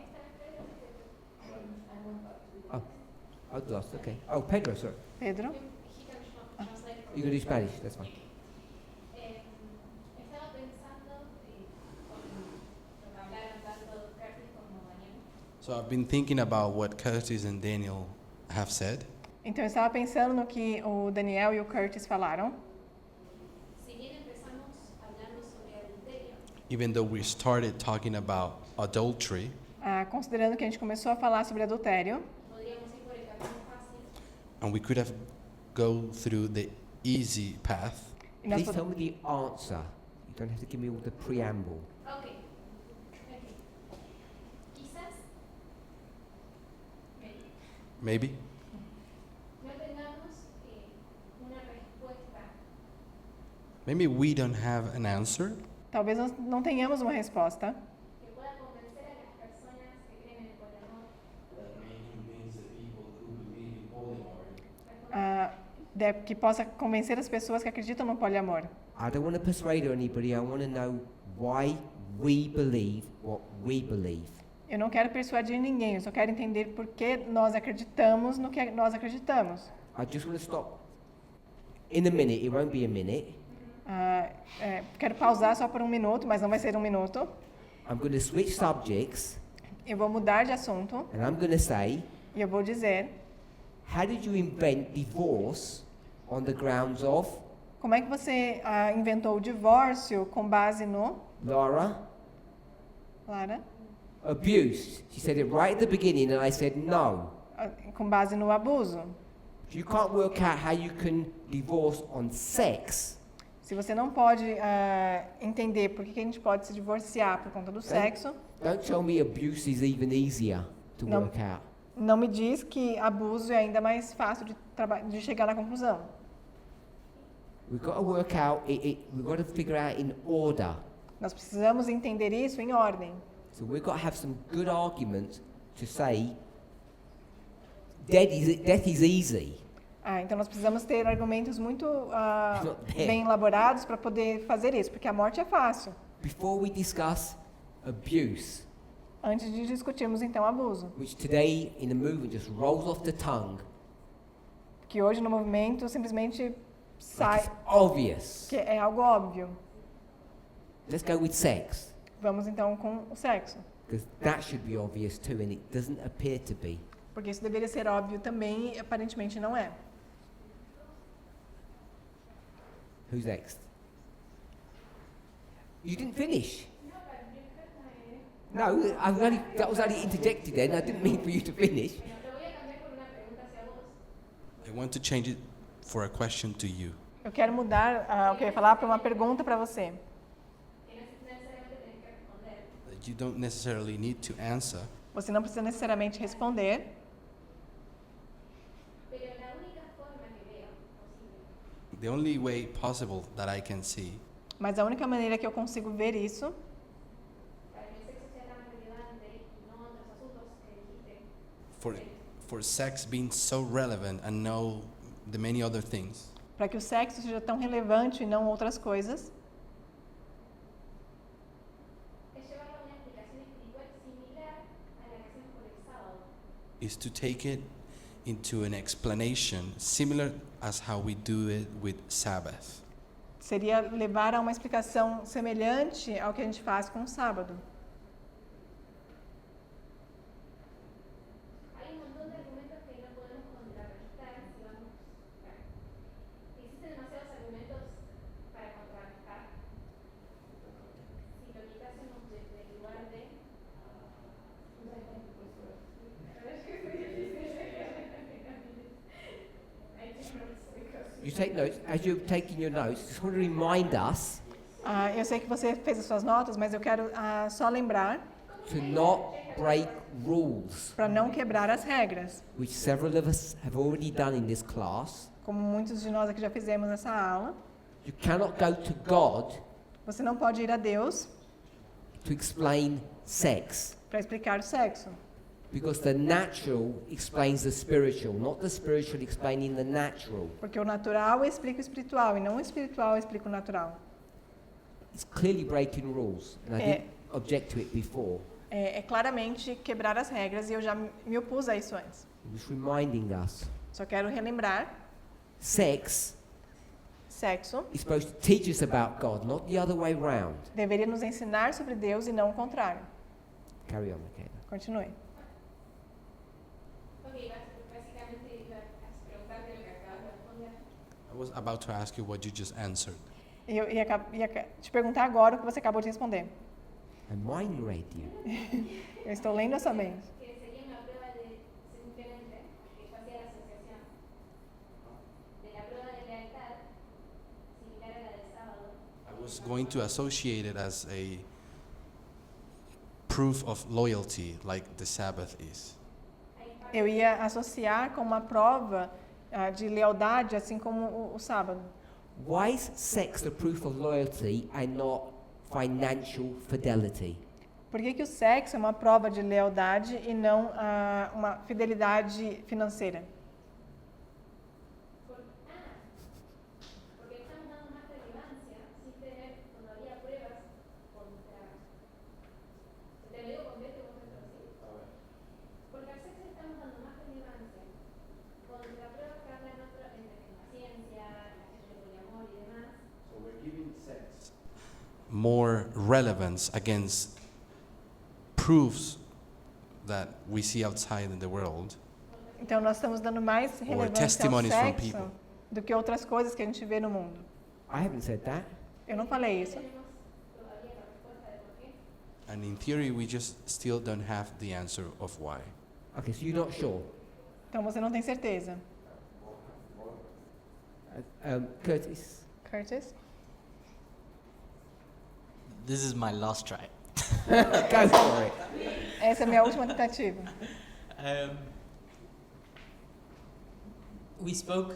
Oh, lost, okay. Oh, Pedro, sorry. Pedro? You can do Spanish, that's fine. So I've been thinking about what Curtis and Daniel have said. Então eu estava pensando no que o Daniel e o Curtis falaram. Even though we started talking about adultery, Considerando que a gente começou a falar sobre adultério, and we could have go through the easy path, e nós Please tell me the answer. You don't have to give me all the preamble. maybe. Maybe we don't have an answer, talvez nós não tenhamos uma resposta, que possa convencer as pessoas que acreditam no poliamor. I don't want to persuade anybody. I want to know why we believe what we believe. Eu não quero persuadir ninguém, eu só quero entender por que nós acreditamos no que nós acreditamos. I just want to stop. In a minute, it won't be a minute. Quero pausar só por um minuto, mas não vai ser um minuto. I'm going to switch subjects, Eu vou mudar de assunto and I'm going to say, e eu vou dizer how did you invent divorce on the grounds of, como é que você inventou o divórcio com base no, Lara, Lara, abuse? She said it right at the beginning, and I said no. com base no abuso. You can't work out how you can divorce on sex. Se você não pode entender por que a gente pode se divorciar por conta do sexo, Don't tell me abuse is even easier to No. work out. não me diz que abuso é ainda mais fácil de chegar na conclusão. We've got to work out, we've got to figure out in order. Nós precisamos entender isso em ordem. So we've got to have some good arguments to say death is easy. Então nós precisamos ter argumentos muito not there. bem elaborados para poder fazer isso, porque a morte é fácil. Before we discuss abuse, Antes de discutirmos então abuso, which today in the movement just rolls off the tongue, que hoje no movimento simplesmente like sai, it's obvious. que é algo óbvio. Let's go with sex. Vamos então com o sexo. Because that should be obvious too, and it doesn't appear to be. Porque isso deveria ser óbvio também e aparentemente não é. Who's next? You didn't finish. No, that was only interjected then. I didn't mean for you to finish. I want to change it for a question to you. Eu quero mudar o que eu ia falar para uma pergunta para você. That you don't necessarily need to answer, Você não precisa necessariamente responder, the only way possible that I can see mas a única maneira que eu consigo ver isso for sex being so relevant and know the many other things para que o sexo seja tão relevante e não outras coisas, is to take it into an explanation similar as how we do it with Sabbath. seria levar a uma explicação semelhante ao que a gente faz com o sábado. You take notes. As you're taking your notes, just want to remind us Eu sei que você fez as suas notas, mas eu quero só lembrar to not break rules, para não quebrar as regras, which several of us have already done in this class. como muitos de nós aqui já fizemos nessa aula. You cannot go to God Você não pode ir a Deus to explain sex, para explicar o sexo, because the natural explains the spiritual, not the spiritual explaining the natural. porque o natural explica o espiritual e não o espiritual explica o natural. It's clearly breaking rules, and I didn't object to it before. É claramente quebrar as regras e eu já me opus a isso antes. It was reminding us. Só quero relembrar, Sex sexo is supposed to teach us about God, not the other way round. deveria nos ensinar sobre Deus e não o contrário. Carry on, Michaela. Continue. I was about to ask you what you just answered. Eu ia te perguntar agora o que você acabou de responder. I mind read you. Eu estou lendo a sua mente. I was going to associate it as a proof of loyalty, like the Sabbath is. Eu ia associar com uma prova de lealdade, assim como o sábado. Why is sex the proof of loyalty and not financial fidelity? Por que o sexo é uma prova de lealdade e não uma fidelidade financeira? More relevance against proofs that we see outside in the world, Então nós estamos dando mais relevância ao testimonies from sexo people. do que outras coisas que a gente vê no mundo. I haven't said that. Eu não falei isso. and in theory we just still don't have the answer of why. Okay, so you're not sure. Então você não tem certeza. Curtis. Curtis? This is my last try. Go for it. Essa é a minha última tentativa. We spoke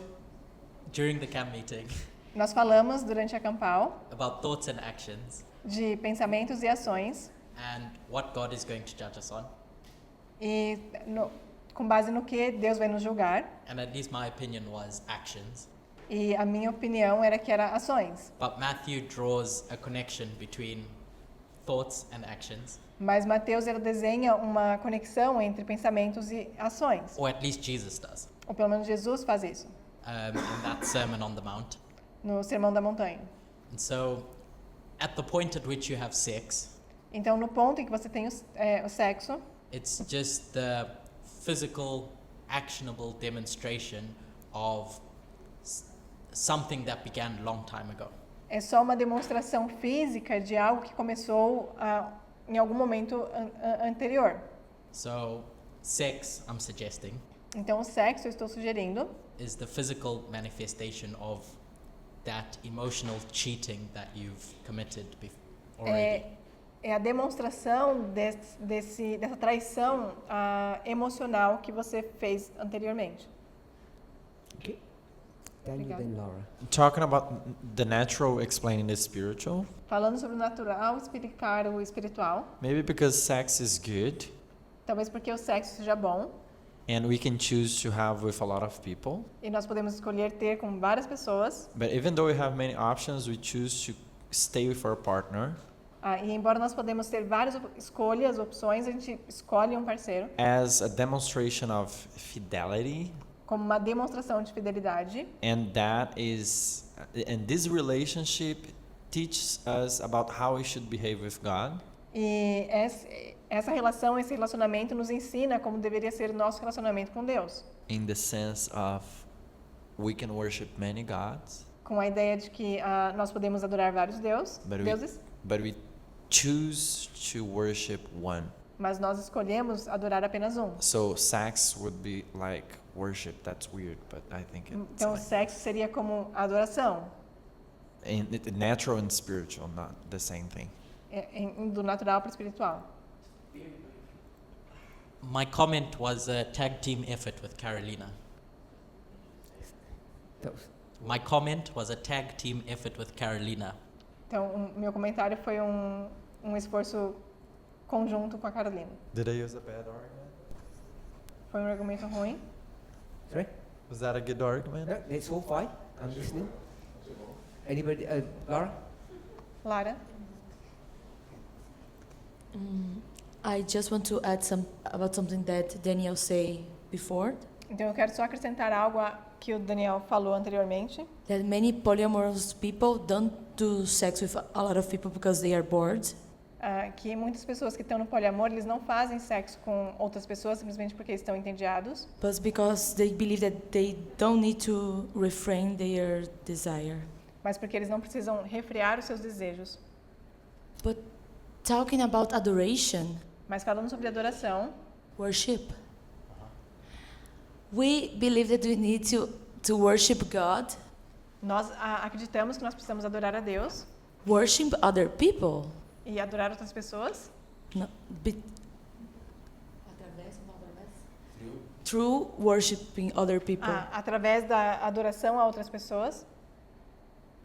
during the camp meeting Nós falamos durante a Campal about thoughts and actions de pensamentos e ações and what God is going to judge us on. e com base no que Deus vai nos julgar. And at least my opinion was actions. E a minha opinião era que era ações. But Matthew draws a connection between thoughts and actions, Mas Mateus ele desenha uma conexão entre pensamentos e ações. or at least Jesus does, Ou pelo menos Jesus faz isso in that Sermon on the Mount. no Sermão da Montanha. And so, at the point at which you have sex, Então, no ponto em que você tem o sexo, it's just the physical, actionable demonstration of something that began a long time ago. é só uma demonstração física de algo que começou em algum momento anterior. So, sex, I'm suggesting, Então, o sexo, eu estou sugerindo, is the physical manifestation of that emotional cheating that you've committed already. é a demonstração dessa traição emocional que você fez anteriormente. Okay. Daniel, Obrigada. then Laura. Talking about the natural explaining the spiritual, Falando sobre o natural, explicar o espiritual. maybe because sex is good Talvez porque o sexo seja bom and we can choose to have with a lot of people. e nós podemos escolher ter com várias pessoas. But even though we have many options, we choose to stay with our partner E embora nós podemos ter várias escolhas, opções, a gente escolhe um parceiro as a demonstration of fidelity, como uma demonstração de fidelidade. and this relationship teaches us about how we should behave with God. E essa relação, esse relacionamento nos ensina como deveria ser o nosso relacionamento com Deus. In the sense of we can worship many gods, Com a ideia de que nós podemos adorar vários deuses, but we choose to worship one. mas nós escolhemos adorar apenas um. So sex would be like worship. That's weird, but I think it's Então, o like sexo seria como adoração, natural and spiritual, not the same thing. do natural para o espiritual. My comment was a tag team effort with Carolina. That was, My comment was a tag team effort with Carolina. Então, o meu comentário foi um esforço conjunto com a Carolina. Did I use a bad argument? Foi um argumento ruim? sorry? Was that a good argument? No, it's all fine. I'm listening. Anybody? Laura? Lara? I just want to add about something that Daniel said before. Então, eu quero só acrescentar algo que o Daniel falou anteriormente. That many polyamorous people don't do sex with a lot of people because they are bored. Que muitas pessoas que estão no poliamor, eles não fazem sexo com outras pessoas simplesmente porque estão entediados, But because they believe that they don't need to refrain their desire. mas porque eles não precisam refrear os seus desejos. But talking about adoration, Mas falando sobre adoração, worship, we believe that we need to worship God, nós acreditamos que nós precisamos adorar a Deus worship other people. e adorar outras pessoas No, through worshiping other people. através da adoração a outras pessoas.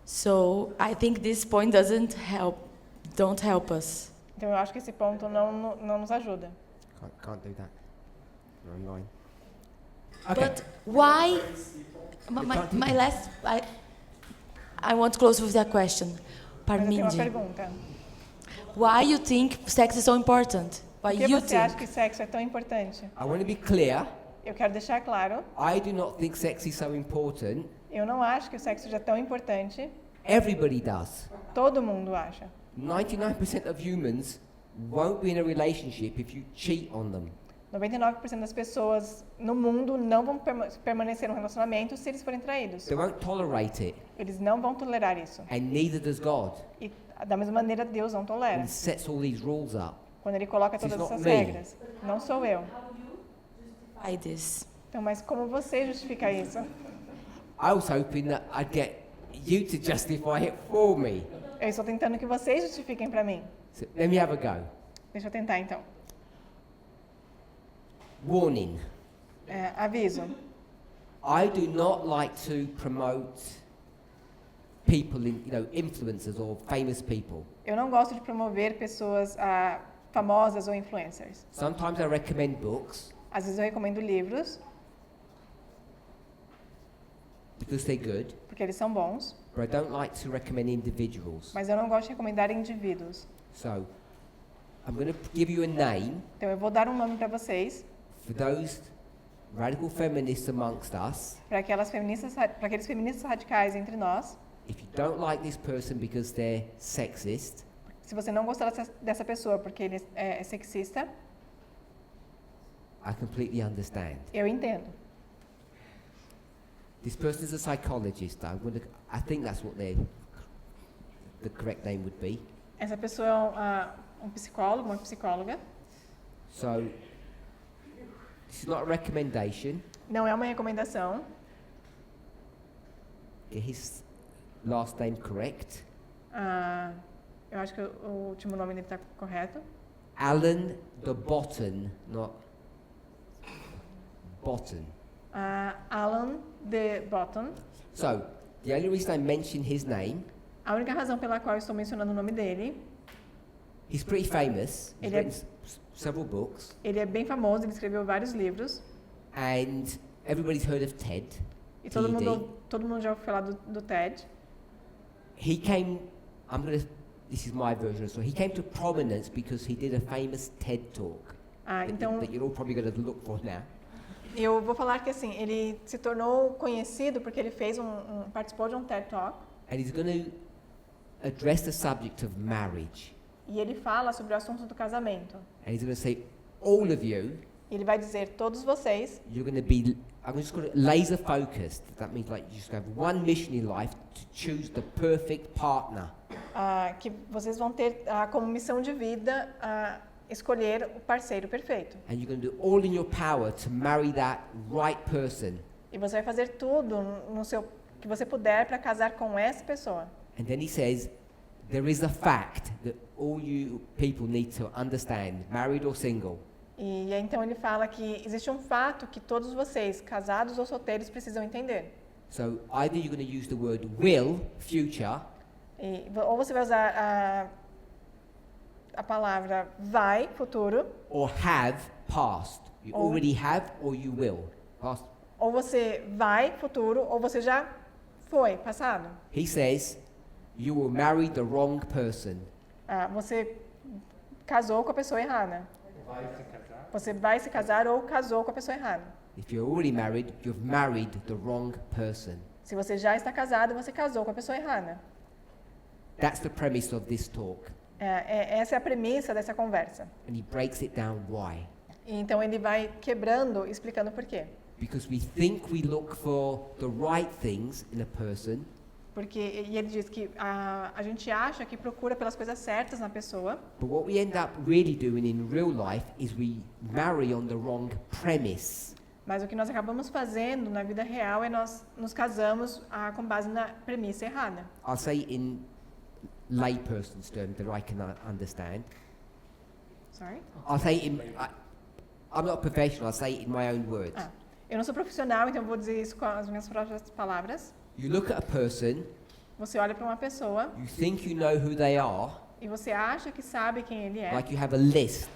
So I think this point don't help us. Então eu acho que esse ponto não nos ajuda. Can't do that. Wrong line. But why? My last. I want to close with that question. Mas eu tenho uma Parminji, pergunta. why you think sex is so important? Why Por que you você acha think? que sexo é tão importante? I want to be clear. Eu quero deixar claro, I do not think sex is so important. eu não acho que o sexo seja tão importante. Everybody does. Todo mundo acha. 99% of humans won't be in a relationship if you cheat on them. 99% das pessoas no mundo não vão permanecer no relacionamento se eles forem traídos. They won't tolerate it, Eles não vão tolerar isso. and neither does God. E da mesma maneira Deus não tolera. And sets all these rules up. Quando ele coloca This is todas not essas me. regras. Não sou eu. Why this? Então, mas como você justifica isso? I was hoping that I'd get you to justify it for me. Eu estou tentando que vocês justifiquem para mim. So let me have a go. Deixa eu tentar então. Warning. Aviso. I do not like to promote people in, influencers or famous people. Eu não gosto de promover pessoas famosas ou influencers. Sometimes I recommend books Às vezes eu recomendo livros, because they're good, porque eles são bons, but I don't like to recommend individuals. mas eu não gosto de recomendar indivíduos. So I'm going to give you a name Então eu vou dar um nome para vocês, for those radical feminists amongst us. para aqueles feministas radicais entre nós. If you don't like this person because they're sexist, se você não gostar dessa pessoa porque ele é sexista, I completely understand. eu entendo. This person is a psychologist. I think that's what the correct name would be. Essa pessoa é um psicólogo, uma psicóloga. So, this is not a recommendation. Não é uma recomendação. Get his last name correct. Eu acho que o último nome dele está correto. Alan de Botton, not Botton. Alan de Botton. So, the only reason I mention his name, A única razão pela qual eu estou mencionando o nome dele, he's pretty famous. He's Ele é- written several books, ele é bem famoso, ele escreveu vários livros. and everybody's heard of TED. E todo TED. mundo já ouviu falar do TED. He came, this is my version, so he came to prominence because he did a famous TED talk Então, that you're all probably going to look for now. eu vou falar que assim, ele se tornou conhecido porque ele fez participou de um TED Talk. And he's going to address the subject of marriage. E ele fala sobre o assunto do casamento. And he's going to say, all of you, E ele vai dizer, todos vocês, you're going to be, I'm just going to laser focused. That means like you just have one mission in life to choose the perfect partner. que vocês vão ter como missão de vida escolher o parceiro perfeito. And you're going to do all in your power to marry that right person. E você vai fazer tudo que você puder para casar com essa pessoa. And then he says, there is a fact that all you people need to understand, married or single. E então ele fala que existe um fato que todos vocês, casados ou solteiros, precisam entender. So either you're going to use the word will, future, Ou você vai usar a palavra vai, futuro, or have, past. You Or- already have or you will. Past. ou você vai, futuro, ou você já foi, passado. He says, you will marry the wrong person. Você casou com a pessoa errada. Vai se casar. Você vai se casar ou casou com a pessoa errada. If you're already married, you've married the wrong person. Se você já está casado, você casou com a pessoa errada. That's the premise of this talk. Essa é a premissa dessa conversa. And he breaks it down why. E então ele vai quebrando, explicando por quê. Because we think we look for the right things in a person, E ele diz que a gente acha que procura pelas coisas certas na pessoa, but what we end up really doing in real life is we marry on the wrong premise. mas o que nós acabamos fazendo na vida real é nós nos casamos com base na premissa errada. I'll say it in layperson's terms that I can understand. Sorry? I'll say it I'm not a professional, I'll say it in my own words. Eu não sou profissional, então eu vou dizer isso com as minhas próprias palavras. You look at a person, Você olha para uma pessoa you think you know who they are, e você acha que sabe quem ele é, like you have a list.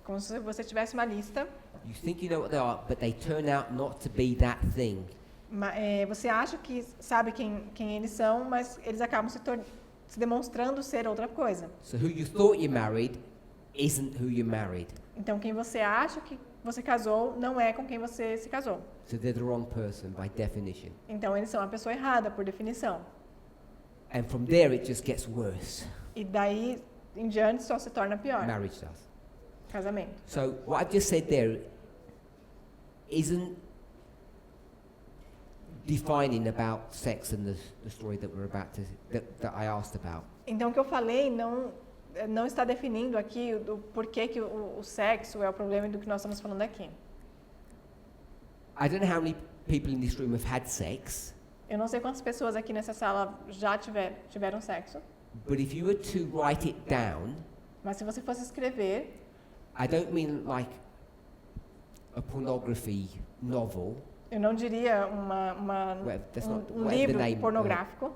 como se você tivesse uma lista. You think you know what they are, but they turn out not to be that thing. Você acha que sabe quem eles são, mas eles acabam se demonstrando ser outra coisa. So who you thought you married isn't who you married. Então, quem você acha que você casou não é com quem você se casou. So they're the wrong person by definition. Então, eles são a pessoa errada, por definição. And from there it just gets worse. E daí em diante só se torna pior. Marriage does. Casamento. So what I've just said there isn't defining about sex and the story that we're about to that I asked about. Então, o que eu falei não está definindo aqui o porquê que o sexo é o problema do que nós estamos falando aqui. I don't know how many people in this room have had sex, Eu não sei quantas pessoas aqui nessa sala já tiveram sexo, but if you were to write it down, mas se você fosse escrever, I don't mean like a pornography novel. eu não diria That's not um whatever the livro name, pornográfico,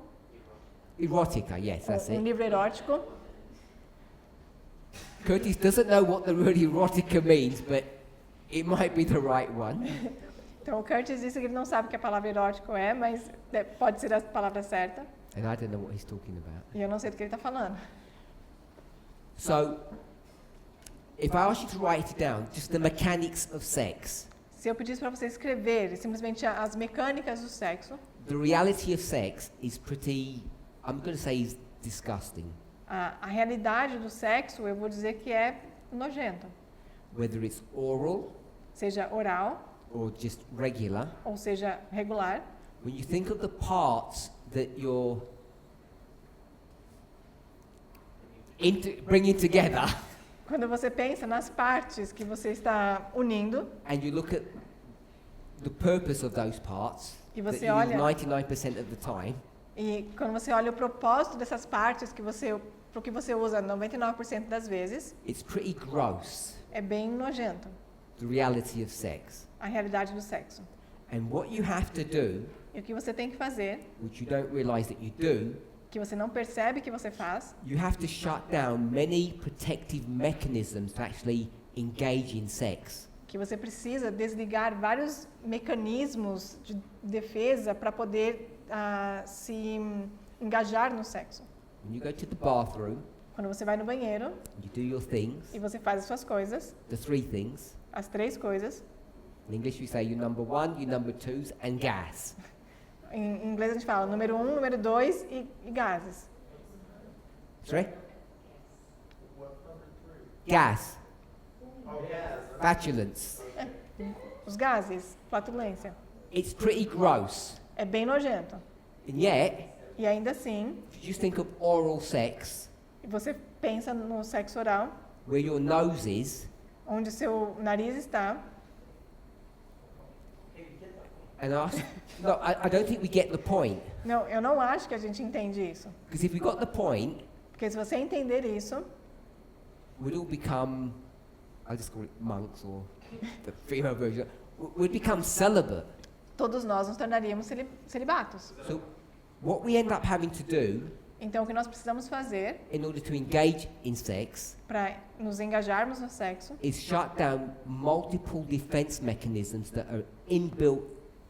erotica, yes, that's um it. livro erótico. Curtis doesn't know what the word erotica means, but it might be the right one. Então, o Curtis disse que ele não sabe o que a palavra erótico é, mas pode ser a palavra certa. And I don't know what he's talking about. E eu não sei do que ele está falando. So, if I ask you to write it down, just the mechanics of sex, Se eu pedisse para você escrever simplesmente as mecânicas do sexo, the reality of sex is pretty, I'm going to say is disgusting. A realidade do sexo, eu vou dizer que é nojento. whether it's oral Seja oral, or just regular. ou seja regular. When you think of the parts that you're bringing together, Quando você pensa nas partes que você está unindo, and you look at the purpose of those parts E that você you use olha- 99% of the time, e quando você olha o propósito dessas partes que você, pro que você usa 99% das vezes, it's pretty gross, é bem nojento, the reality of sex. a realidade do sexo. And what you have to do, E o que você tem que fazer, which you don't realize that you do, que você não percebe que você faz, you have to shut down many protective mechanisms to actually engage in sex. que você precisa desligar vários mecanismos de defesa para poder se engajar no sexo. When you go to the bathroom, Quando você vai no banheiro you do your things, e você faz as suas coisas, the 3 things. as 3 coisas, In English we say your number 1, your number 2s, and gas. em inglês a gente fala número 1, número 2 e gases. Sorry? Gas. Flatulence. Os gases, flatulência. It's pretty gross. É bem nojento. And yet, E ainda assim, if you just think of oral sex, você pensa no sexo oral, where your nose is, onde seu nariz está, and ask, no, I don't think we get the point. não, eu não acho que a gente entende isso. Because if we got the point, Porque se você entender isso, we'd all become, I'll just call it monks or the female version, we'd become celibate. todos nós nos tornaríamos celibatos. So what we end up having to do Então, o que nós precisamos fazer in order to engage in sex para nos engajarmos no sexo is shut down multiple defense mechanisms that are inbuilt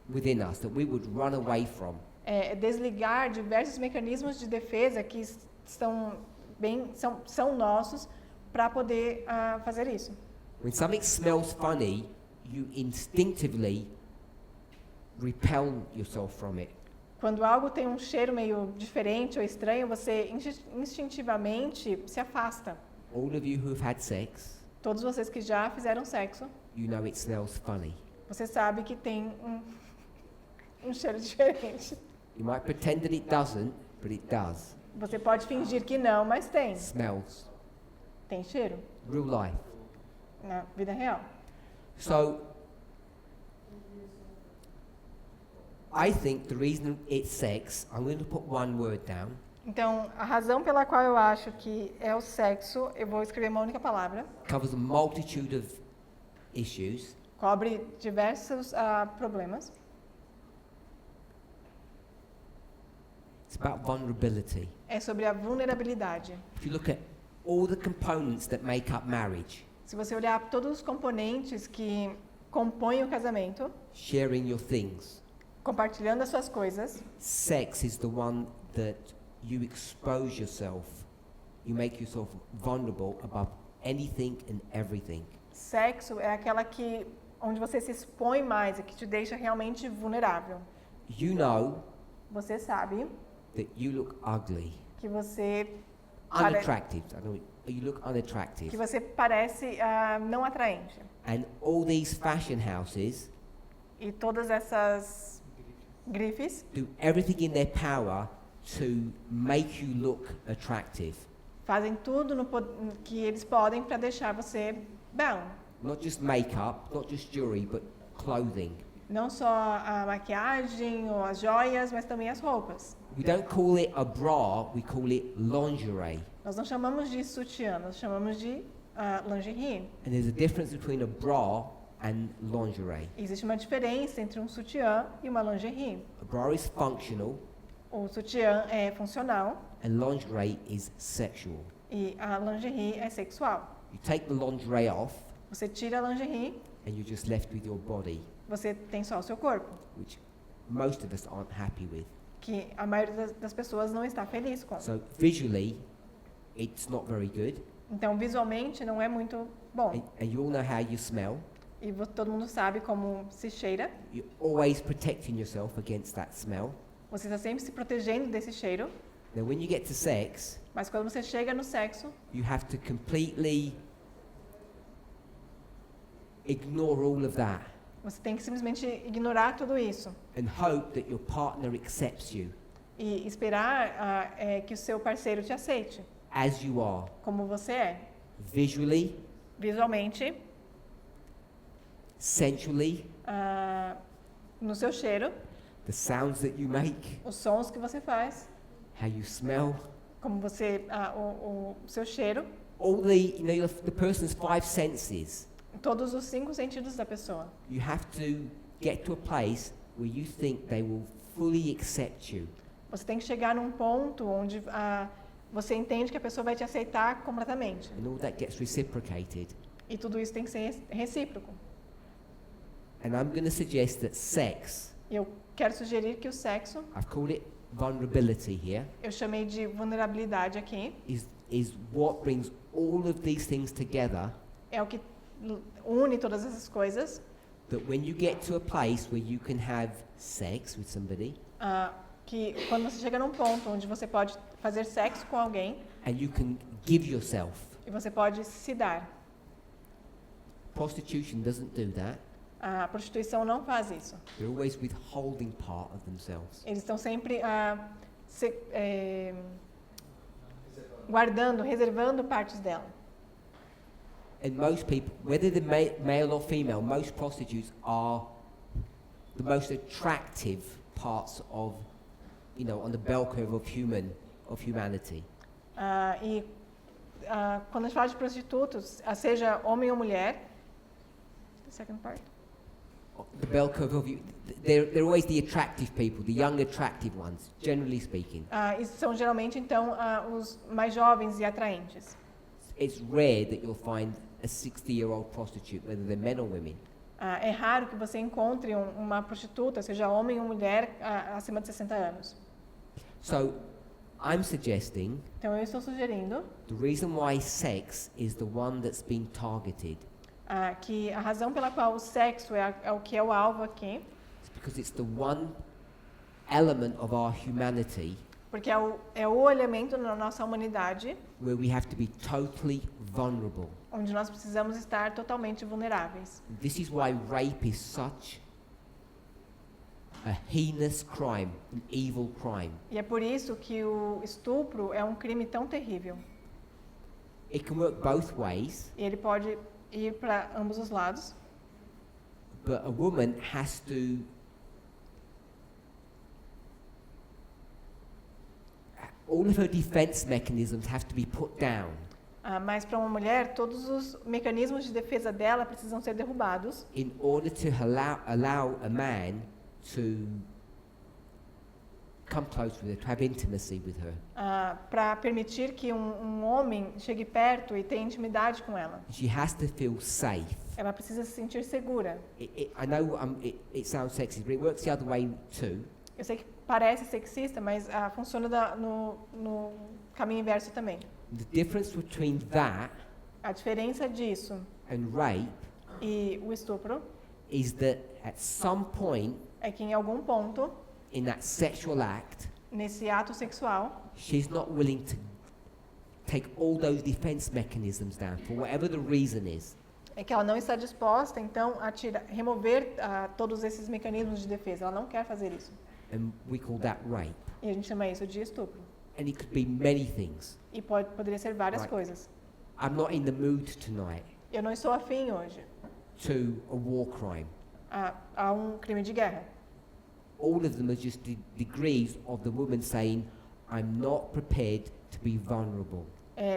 within us that we would run away from. é desligar diversos mecanismos de defesa que são nossos para poder fazer isso. When something smells funny, you instinctively repel yourself from it. Quando algo tem um cheiro meio diferente ou estranho, você instintivamente se afasta. All of you who've had sex, Todos vocês que já fizeram sexo, you know it smells funny. você sabe que tem um cheiro diferente. You might pretend that it doesn't, but it does. Você pode fingir que não, mas tem. Smells. Tem cheiro Real life. na vida real. So, I think the reason it's sex, I'm going to put one word down, Então, a razão pela qual eu acho que é o sexo, eu vou escrever uma única palavra, covers a multitude of issues. cobre diversos problemas. It's about vulnerability. É sobre a vulnerabilidade. If you look at all the components that make up marriage, Se você olhar todos os componentes que compõem o casamento, sharing your things, compartilhando as suas coisas, sex is the one that you expose yourself, you make yourself vulnerable above anything and everything. sexo é aquela onde você se expõe mais e que te deixa realmente vulnerável. You know Você sabe that you look ugly, que você unattractive. I don't, you look unattractive. que você parece não atraente. And all these fashion houses E todas essas grifes do everything in their power to make you look attractive. fazem tudo que eles podem para deixar você bom. Not just makeup, not just jewelry, but clothing. Não só a maquiagem ou as joias, mas também as roupas. We don't call it a bra, we call it lingerie. Nós não chamamos de sutiã, nós chamamos de lingerie. And there's a difference between a bra and lingerie. Existe uma diferença entre um sutiã e uma lingerie. A bra is functional O sutiã é funcional and lingerie is sexual. e a lingerie é sexual. You take the lingerie off Você tira a lingerie, and you're just left with your body, você tem só o seu corpo, which most of us aren't happy with. que a maioria das pessoas não está feliz com. So visually, it's not very good. Então, visualmente, não é muito bom. And you all know how you smell. E todo mundo sabe como se cheira. You're always protecting yourself against that smell. Você está sempre se protegendo desse cheiro. Now when you get to sex, Mas quando você chega no sexo, you have to completely ignore all of that você tem que simplesmente ignorar tudo isso and hope that your partner accepts you e esperar que o seu parceiro te aceite, as you are, como você é, visually, visualmente, sensually, no seu cheiro, the sounds that you make, os sons que você faz, how you smell, como você, o seu cheiro, all the person's 5 senses. todos os 5 sentidos da pessoa. You have to get to a place where you think they will fully accept you. Você tem que chegar num ponto onde você entende que a pessoa vai te aceitar completamente. And all that gets reciprocated. E tudo isso tem que ser recíproco. And I'm going to suggest that sex, E eu quero sugerir que o sexo, I've called it vulnerability here, eu chamei de vulnerabilidade aqui, is what brings all of these things together, é o que une todas essas coisas, that when you get to a place where you can have sex with somebody que quando você chega num ponto onde você pode fazer sexo com alguém and you can give yourself. e você pode se dar. Prostitution doesn't do that. A prostituição não faz isso. They're always withholding part of themselves. Eles estão sempre guardando, reservando partes dela. And most people, whether they're male or female, most prostitutes are the most attractive parts of, on the bell curve of humanity. Quando a gente fala de prostitutos, seja homem ou mulher, the second part. The bell curve of they're always the attractive people, the young attractive ones, generally speaking. E são geralmente então os mais jovens e atraentes. It's rare that you'll find a 60-year-old prostitute, whether they're men or women. É raro que você encontre uma prostituta, seja homem ou mulher, acima de 60 anos. So, I'm suggesting Então eu estou sugerindo the reason why sex is the one that's been targeted que a razão pela qual o sexo é o que é o alvo aqui, is because it's the one element of our humanity porque é o elemento na nossa humanidade where we have to be totally vulnerable. onde nós precisamos estar totalmente vulneráveis. This is why rape is such a heinous crime, an evil crime. E é por isso que o estupro é um crime tão terrível. It can work both ways, E ele pode ir para ambos os lados, but a woman has to all of her defense mechanisms have to be put down mas para uma mulher, todos os mecanismos de defesa dela precisam ser derrubados in order to allow a man to come close with her, to have intimacy with her. para permitir que um homem chegue perto e tenha intimidade com ela. She has to feel safe. Ela precisa se sentir segura. I know it sounds sexist, but it works the other way too. Eu sei que parece sexista, mas funciona no caminho inverso também. The difference between that A diferença disso and rape e o estupro is that at some point é que em algum ponto, in that sexual act, nesse ato sexual, she's not willing to take all those defense mechanisms down for whatever the reason is. é que ela não está disposta, então, a remover todos esses mecanismos de defesa. Ela não quer fazer isso. And we call that rape. E a gente chama isso de estupro. And it could be many things. E poderia ser várias Right. coisas. I'm not in the mood tonight Eu não estou afim hoje to a war crime. a um crime de guerra. All of them are just degrees of the woman saying, I'm not prepared to be vulnerable.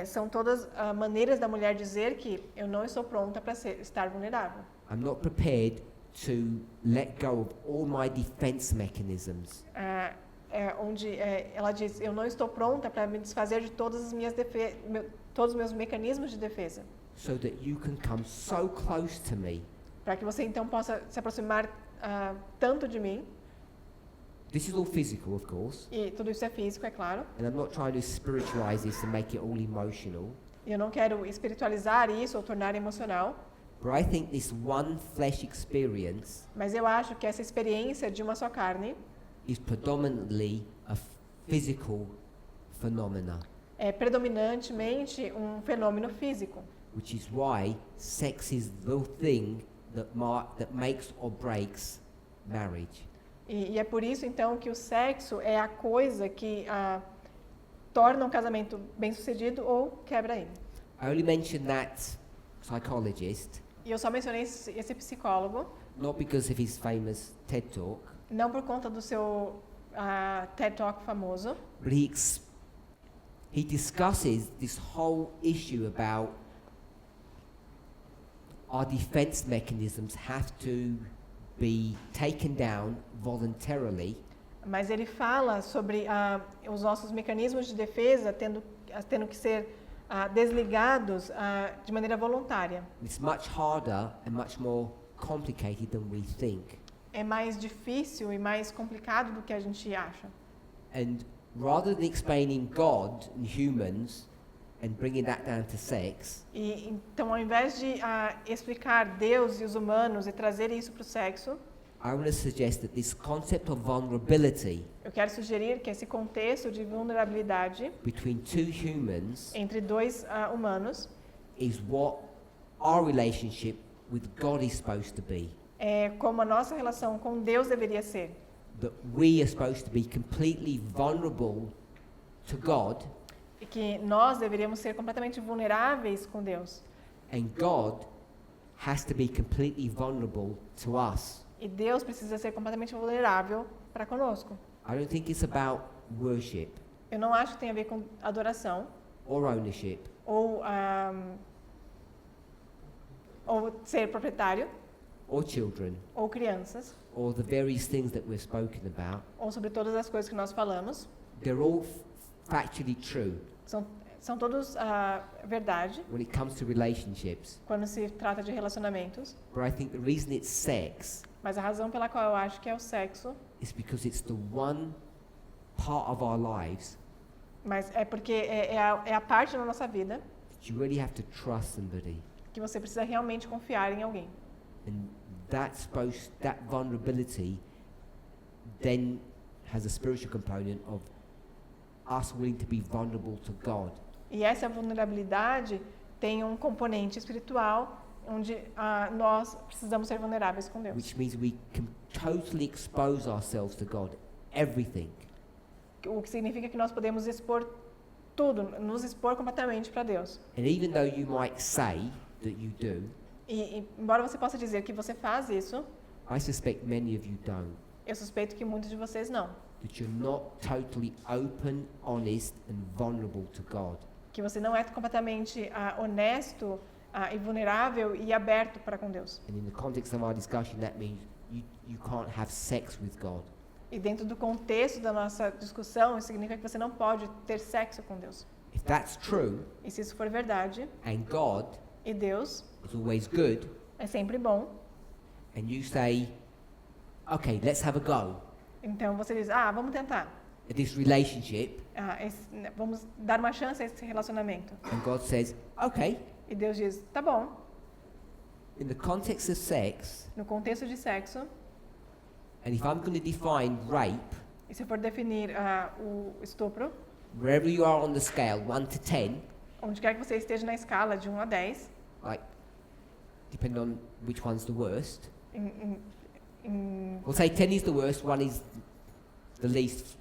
São todas maneiras da mulher dizer que eu não estou pronta para estar vulnerável. I'm not prepared to let go of all my defense mechanisms. Onde ela diz, eu não estou pronta para me desfazer de todas as todos os meus mecanismos de defesa. So that you can come so close to me. Para que você então possa se aproximar tanto de mim. This is all physical, of course. E tudo isso é físico, é claro. And I'm not trying to spiritualize this and make it all emotional. E eu não quero espiritualizar isso ou tornar emocional. But I think this one flesh experience Mas eu acho que essa experiência de uma só carne is predominantly a physical phenomena. é predominantemente um fenômeno físico. which is why sex is the thing that makes or breaks marriage. E é por isso, então, que o sexo é a coisa que torna um casamento bem-sucedido ou quebra ele. I only mention that psychologist E eu só mencionei esse psicólogo, not because of his famous TED Talk, não por conta do seu TED Talk famoso, but he discusses this whole issue about our defense mechanisms have to be taken down voluntarily mas ele fala sobre os nossos mecanismos de defesa tendo que ser desligados de maneira voluntária. It's much harder and much more complicated than we think. É mais difícil e mais complicado do que a gente acha. And rather than explaining God and humans and bringing that down to sex, E então, ao invés de explicar Deus e os humanos e trazer isso para o sexo, I want to suggest that this concept of vulnerability eu quero sugerir que esse contexto de vulnerabilidade between two humans entre dois humanos is what our relationship with God is supposed to be. é como a nossa relação com Deus deveria ser. That we are supposed to be completely vulnerable to God, E que nós deveríamos ser completamente vulneráveis com Deus. and God has to be completely vulnerable to us. E Deus precisa ser completamente vulnerável para conosco. I don't think it's about worship Eu não acho que tem a ver com adoração or ownership ou ser proprietário or children ou crianças or the various things that we've spoken about. ou sobre todas as coisas que nós falamos. They're all factually true São todos verdade when it comes to relationships. quando se trata de relacionamentos. But I think the reason it's sex Mas a razão pela qual eu acho que é o sexo, is because it's the one part of our lives mas é porque é a parte da nossa vida that you really have to trust somebody. que você precisa realmente confiar em alguém. And that vulnerability then has a spiritual component of us willing to be vulnerable to God. E essa vulnerabilidade tem um componente espiritual onde nós precisamos ser vulneráveis com Deus. Which means we can totally expose ourselves to God, everything. O que significa que nós podemos expor tudo, nos expor completamente para Deus. And even though you might say that you do, E embora você possa dizer que você faz isso, I suspect many of you don't. eu suspeito que muitos de vocês não. That you're not totally open, honest, and vulnerable to God. Que você não é completamente honesto e vulnerável e aberto para com Deus. And in the context of our discussion, that means you can't have sex with God. E dentro do contexto da nossa discussão, isso significa que você não pode ter sexo com Deus. If that's true, E se isso for verdade, and God e Deus is always good, é sempre bom, and you say, okay, let's have a go então você diz, vamos tentar. at this relationship, Vamos dar uma chance a esse relacionamento. and God says, okay, E Deus diz, tá bom. in the context of sex, No contexto de sexo, and if I'm going to define rape, e se for definir o estupro, wherever you are on the scale, 1 to 10, onde quer que você esteja na escala de 1 a 10, like, depending on which one's the worst, em we'll say 10 is the worst, 1 is the least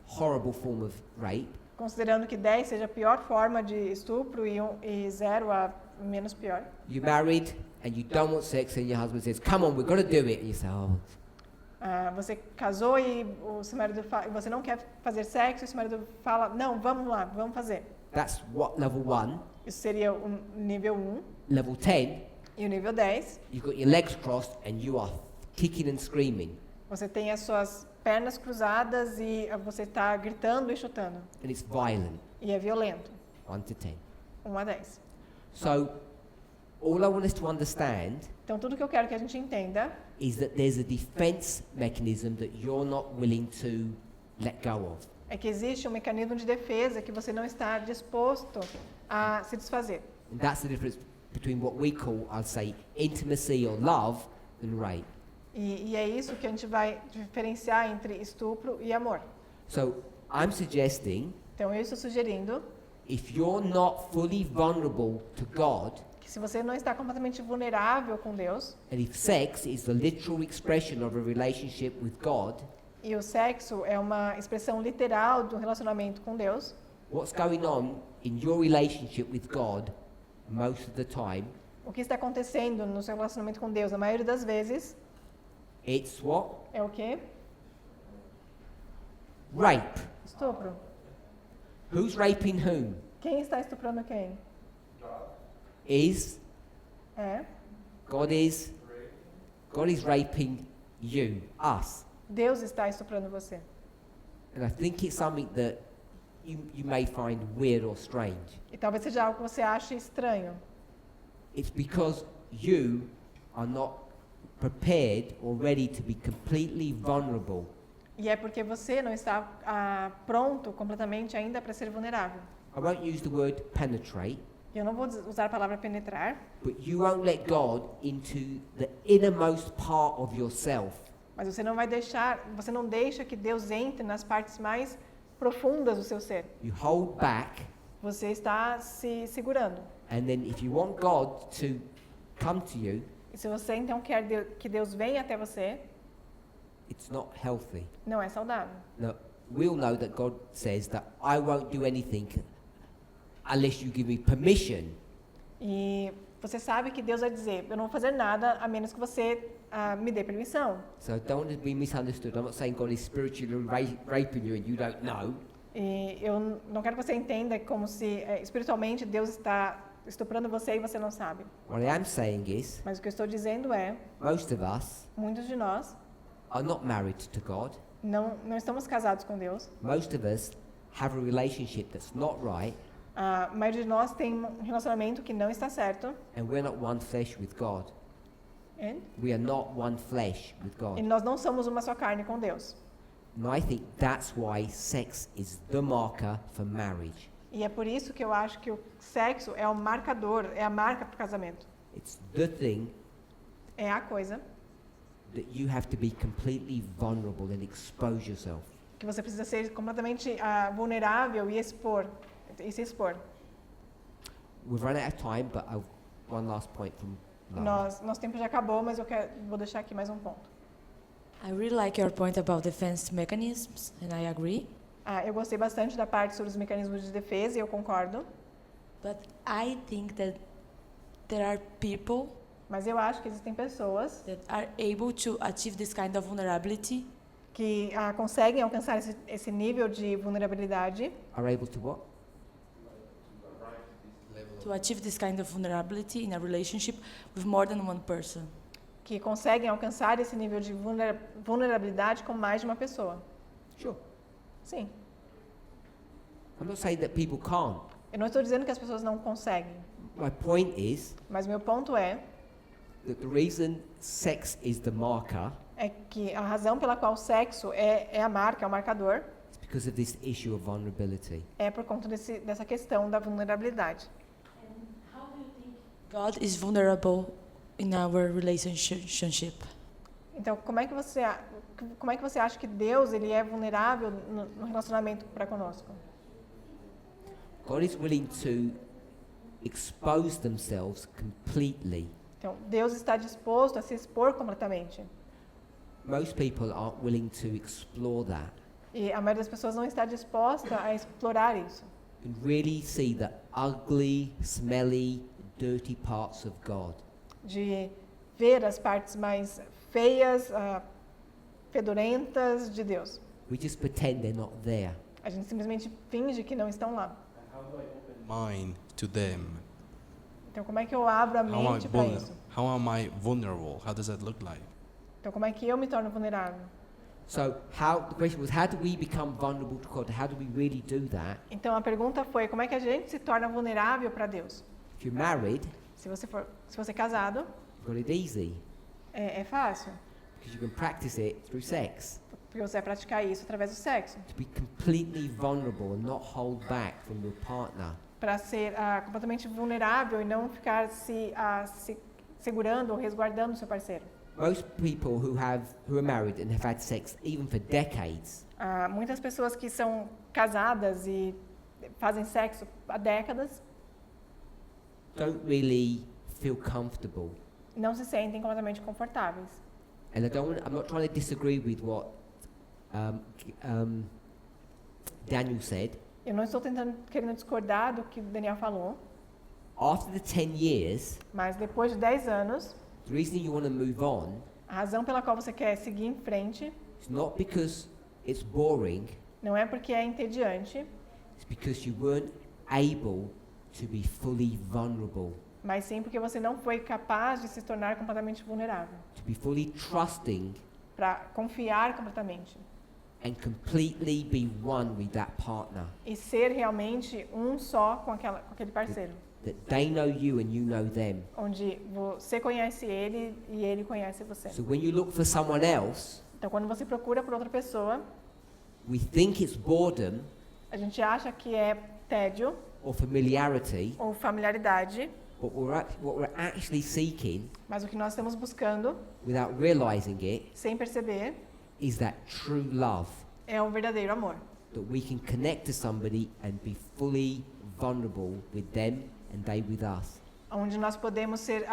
horrible form of rape. considerando que 10 seja a pior forma de estupro e 0 a menos pior. You're married and you don't want sex, and your husband says, come on, we've got to do it. And you say, oh, Você casou e o seu marido você não quer fazer sexo e o seu marido fala, não, vamos lá, vamos fazer. that's what level 1. Isso seria o nível 1. Level 10, E o nível 10, you've got your legs crossed and you are kicking and screaming. você tem as suas pernas cruzadas e você está gritando e chutando. And it's violent, E é violento. 1 to 10. 1 a 10. So, all I want us to understand Então, tudo que eu quero que a gente entenda is that there's a defense mechanism that you're not willing to let go of. é que existe um mecanismo de defesa que você não está disposto a se desfazer. And that's the difference between what we call, I'll say, intimacy or love and rape. E é isso que a gente vai diferenciar entre estupro e amor. So, I'm suggesting Então eu estou sugerindo if you're not fully vulnerable to God, que se você não está completamente vulnerável com Deus, and if sex is the literal expression of a relationship with God, e o sexo é uma expressão literal do relacionamento com Deus, what's going on in your relationship with God most of the time, o que está acontecendo no seu relacionamento com Deus, a maioria das vezes, it's what? é o quê? Rape. Estupro. Who's raping whom? Quem está estuprando quem? Is É. God is raping you, us. Deus está estuprando você. And I think it's something that you may find weird or strange. E talvez seja algo que você ache estranho. It's because you are not prepared or ready to be completely vulnerable. E é porque você não está pronto completamente ainda para ser vulnerável. I won't use the word penetrate, E eu não vou usar a palavra penetrar, but you won't let God into the innermost part of yourself. mas você não vai deixar, você não deixa que Deus entre nas partes mais profundas do seu ser. You hold back, Você está se segurando. and then if you want God to come to you, E se você então quer que Deus venha até você, it's not healthy. não é saudável. Now, we'll know that God says that I won't do anything unless you give me permission. E você sabe que Deus vai dizer, eu não vou fazer nada a menos que você me dê permissão. So don't want to be misunderstood. I'm not saying God is spiritually raping you and you don't know. E eu não quero que você entenda como se espiritualmente Deus está estuprando você e você não sabe. What I am saying is, Mas o que eu estou dizendo é, most of us muitos de nós are not married to God. não estamos casados com Deus. Most of us have a relationship that's not right, A maioria de nós tem um relacionamento que não está certo. and we're not one flesh with God. We are not one flesh with E God. nós não somos uma só carne com Deus. And I think that's why sex is the marker for marriage. E é por isso que eu acho que o sexo é o marcador, é a marca para o casamento. It's the thing É a coisa that you have to be completely vulnerable and expose yourself. que você precisa ser completamente vulnerável e se expor. We've run out of time, but one last point from Lara. Nosso tempo já acabou, mas vou deixar aqui mais um ponto. I really like your point about defense mechanisms, and I agree. Eu gostei bastante da parte sobre os mecanismos de defesa e eu concordo. But I think that there are people Mas eu acho que existem pessoas that are able to achieve this kind of vulnerability que conseguem alcançar esse nível de vulnerabilidade, Are able to what? to achieve this kind of vulnerability in a relationship with more than one person. que conseguem alcançar esse nível de vulnerabilidade com mais de uma pessoa. Sure. Sim. I'm not saying that people can't. Eu não estou dizendo que as pessoas não conseguem, My point is mas meu ponto é that the reason sex is the marker que a razão pela qual o sexo é a marca, é o marcador, is because of this issue of vulnerability. é por conta dessa questão da vulnerabilidade. God is vulnerable in our relationship. Então, como é que você acha que Deus ele é vulnerável no relacionamento para conosco? God is willing to expose themselves completely. Então, Deus está disposto a se expor completamente. Most people aren't willing to explore that E a maioria das pessoas não está disposta a explorar isso. and really see the ugly, smelly, dirty parts of God. De ver as partes mais feias, fedorentas de Deus. We just pretend they're not there. A gente simplesmente finge que não estão lá. Mine to them. Então, como é que eu abro a mente para isso? How am I vulnerable? How does that look like? Então, como é que eu me torno vulnerável? So the question was, how do we become vulnerable to God? How do we really do that? Então, a pergunta foi, como é que a gente se torna vulnerável para Deus? If you're married, Se você é casado, you've got it easy é fácil, because you can practice it through sex. porque você vai praticar isso através do sexo. To be completely vulnerable and not hold back from your partner. Para ser completamente vulnerável e não ficar se segurando ou resguardando o seu parceiro. Most people who are married and have had sex even for decades Muitas pessoas que são casadas e fazem sexo há décadas don't really feel comfortable. não se sentem completamente confortáveis. And I'm not trying to disagree with what Daniel said. Eu não estou querendo discordar do que o Daniel falou, After the 10 years, mas depois de 10 anos, the reason you want to move on a razão pela qual você quer seguir em frente is not because it's boring, não é porque é entediante, it's because you weren't able to be fully vulnerable, mas sim porque você não foi capaz de se tornar completamente vulnerável, to be fully trusting para confiar completamente and completely be one with that partner. e ser realmente um só com aquele parceiro, That they know you and you know them. onde você conhece ele e ele conhece você. So when you look for someone else, Então, quando você procura por outra pessoa, we think it's boredom a gente acha que é tédio or familiarity, ou familiaridade, but what we're actually seeking, mas o que nós estamos buscando, without realizing it, sem perceber, is that true love. é o verdadeiro amor. That we can connect to somebody and be fully vulnerable with them and they with us. Onde nós podemos ser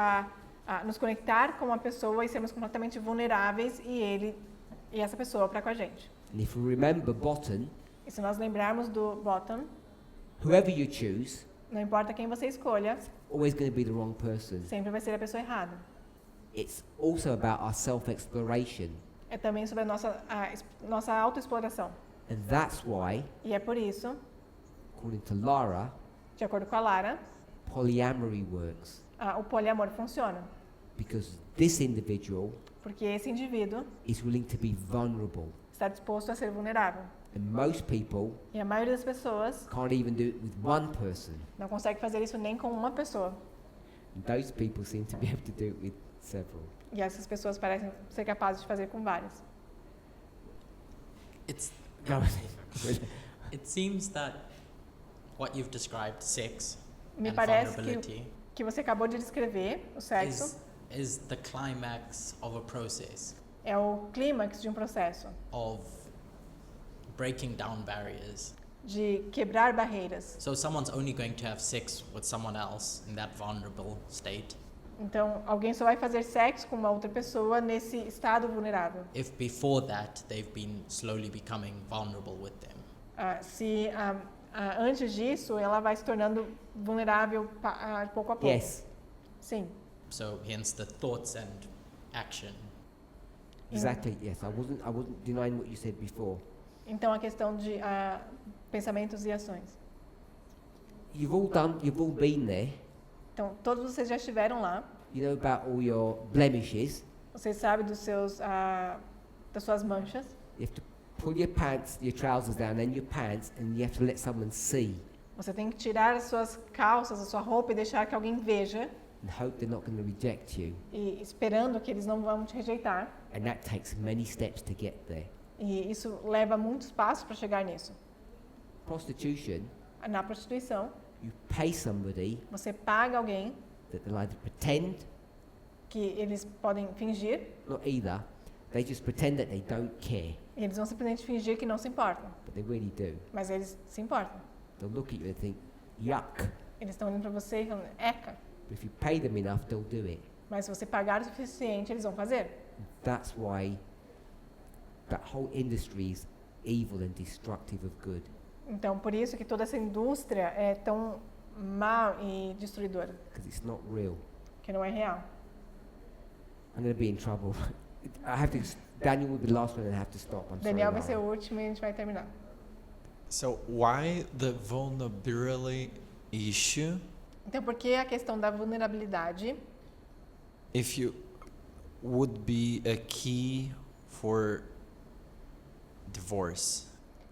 nos conectar com uma pessoa e sermos completamente vulneráveis e essa pessoa para com a gente. And if we remember Bottom, E se nós lembrarmos do bottom, whoever you choose, não importa quem você escolha, always going to be the wrong person. sempre vai ser a pessoa errada. It's also about our self-exploration. É também sobre a nossa autoexploração. And that's why, E é por isso, according to Lara, de acordo com a Lara, polyamory works. o poliamor funciona. Because this individual Porque esse indivíduo is willing to be vulnerable. está disposto a ser vulnerável. And most people E a maioria das pessoas can't even do it with one person. não consegue fazer isso nem com uma pessoa. And those people seem to be able to do it with several. E essas pessoas parecem ser capazes de fazer com várias. It's Go on. it seems that what you've described, sex Me and parece vulnerability, que você acabou de descrever, o sexo, is the climax of a process é o clímax de um processo of breaking down barriers. de quebrar barreiras. So someone's only going to have sex with someone else in that vulnerable state Então, alguém só vai fazer sexo com uma outra pessoa nesse estado vulnerável. if before that they've been slowly becoming vulnerable with them. Se antes disso ela vai se tornando vulnerável pouco a pouco. Yes, Sim. So hence the thoughts and action. exactly. Yes, I wasn't denying what you said before. Então a questão de pensamentos e ações. You've all been there. Então todos vocês já estiveram lá. You know about all your blemishes. Vocês sabem das suas manchas. You have to pull your trousers down, and your pants, and you have to let someone see, Você tem que tirar as suas calças, a sua roupa e deixar que alguém veja, and hope they're not going to reject you. e esperando que eles não vão te rejeitar. And that takes many steps to get there. E isso leva muitos passos para chegar nisso. Prostitution, Na prostituição, you pay somebody você paga alguém that they'll either pretend, que eles podem fingir, not either, they just pretend that they don't care, e eles vão simplesmente fingir que não se importam, but they really do. mas eles se importam. They'll look at you and think, yuck. Eles estão olhando para você e falando, eca, But if you pay them enough, they'll do it. mas se você pagar o suficiente, eles vão fazer. That's why that whole industry is evil and destructive of good. Então, por isso que toda essa indústria é tão má e destruidora, Because it's not real. que não é real. I'm going to be in trouble. Daniel will be the last one and I have to stop. I'm Daniel sorry. vai ser Lara. o último e a gente vai terminar. So why the vulnerability issue? Então, por que a questão da vulnerabilidade If you would be a key for divorce.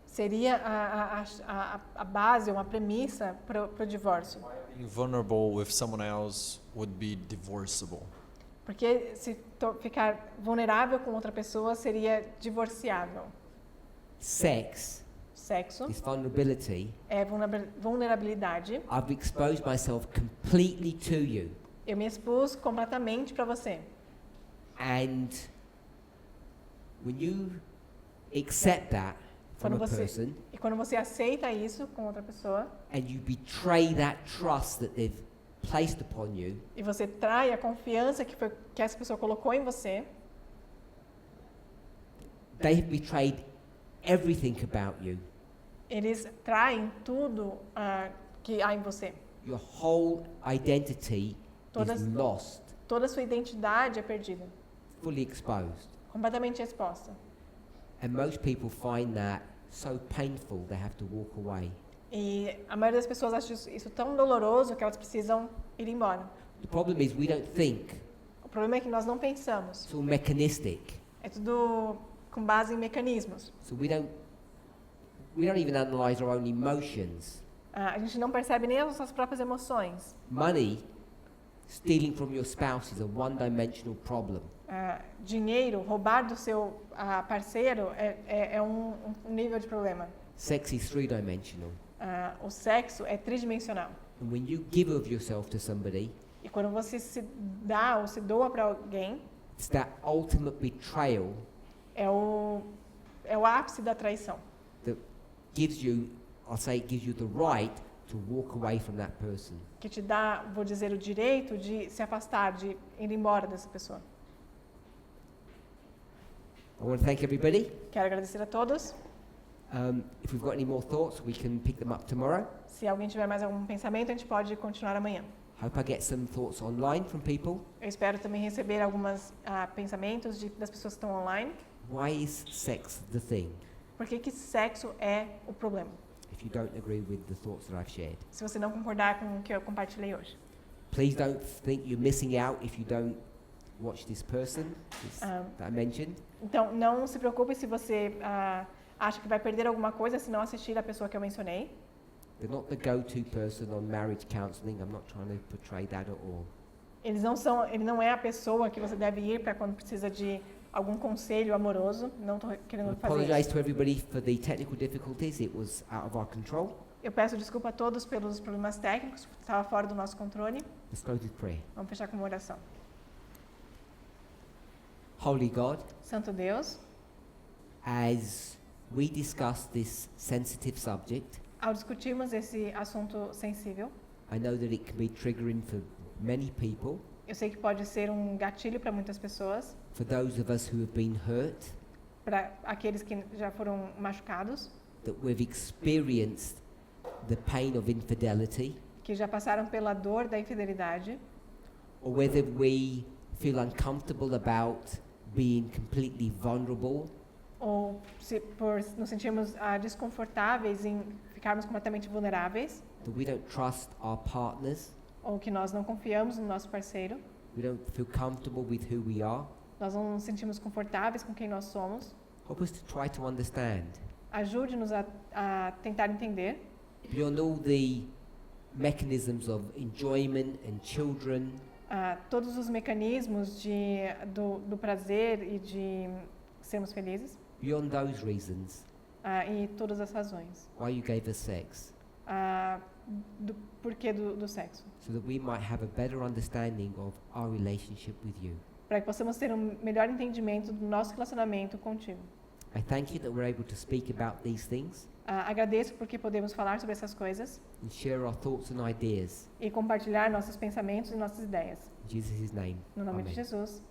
seria a base, uma premissa para o divórcio? Being vulnerable with someone else would be divorceable. Porque se ficar vulnerável com outra pessoa seria divorciável. Sex, Sexo this vulnerability, é vulnerabilidade. I've exposed myself completely to you. Eu me expus completamente para você. And when you accept that from Quando a você, person e quando você aceita isso com outra pessoa and you betray that trust that they've placed upon you, e você trai a confiança que essa pessoa colocou em você, they have betrayed everything about you. eles traem tudo que há em você. Your whole identity Todas- is lost, Toda a sua identidade é perdida, fully exposed. completamente exposta. And most people find that so painful they have to walk away. E a maioria das pessoas acha isso tão doloroso que elas precisam ir embora. The problem is we don't think. O problema é que nós não pensamos. It's all mechanistic. É tudo com base em mecanismos. So we don't even analyze our own emotions. A gente não percebe nem as nossas próprias emoções. Money, stealing from your spouse is a one-dimensional problem. Dinheiro, roubar do seu parceiro é um nível de problema. Sex is three-dimensional. O sexo é tridimensional. And when you give of yourself to somebody, E quando você se dá ou se doa para alguém, it's that ultimate betrayal é o ápice da traição. that gives you, I'll say it gives you the right to walk away from that person. Que te dá, vou dizer, o direito de se afastar, de ir embora dessa pessoa. I want to thank everybody. Quero agradecer a todos. If we've got any more thoughts, we can pick them up tomorrow. Se alguém tiver mais algum pensamento, a gente pode continuar amanhã. Hope I get some thoughts online from people. Eu espero também receber alguns pensamentos das pessoas que estão online. Why is sex the thing? Por que sexo é o problema? If you don't agree with the thoughts that I've shared, Se você não concordar com o que eu compartilhei hoje. please don't think you're missing out if you don't watch this person that I mentioned. Então, não se preocupe se você acha que vai perder alguma coisa se não assistir a pessoa que eu mencionei. They're not the go-to person on marriage counselling. I'm not trying to portray that at all. Ele não é a pessoa que você deve ir para quando precisa de algum conselho amoroso. Não estou I querendo fazer apologise isso. to everybody for the technical difficulties. It was out of our control. Eu peço desculpa a todos pelos problemas técnicos, porque estava fora do nosso controle. Let's close with prayer. Vamos fechar com uma oração. Holy God, Santo Deus, as we discuss this sensitive subject, ao discutirmos esse assunto sensível, I know that it can be triggering for many people, eu sei que pode ser um gatilho para muitas pessoas, for those of us who have been hurt, para aqueles que já foram machucados, that we've experienced the pain of infidelity, que já passaram pela dor da infidelidade, or whether we feel uncomfortable about being completely vulnerable, ou se por nos sentirmos desconfortáveis em ficarmos completamente vulneráveis, that we don't trust our partners, ou que nós não confiamos no nosso parceiro, we don't feel comfortable with who we are. nós não nos sentimos confortáveis com quem nós somos. Help us to try to understand, Ajude-nos a tentar entender, beyond all the mechanisms of enjoyment and children, todos os mecanismos do prazer e de sermos felizes, beyond those reasons, e todas as razões why you gave us sex, do porquê do sexo, so that we might have a better understanding of our relationship with you. para que possamos ter um melhor entendimento do nosso relacionamento contigo. I thank you that we're able to speak about these things Agradeço porque podemos falar sobre essas coisas and share our thoughts and ideas. e compartilhar nossos pensamentos e nossas ideias. In Jesus' name, No nome de Amen. Jesus.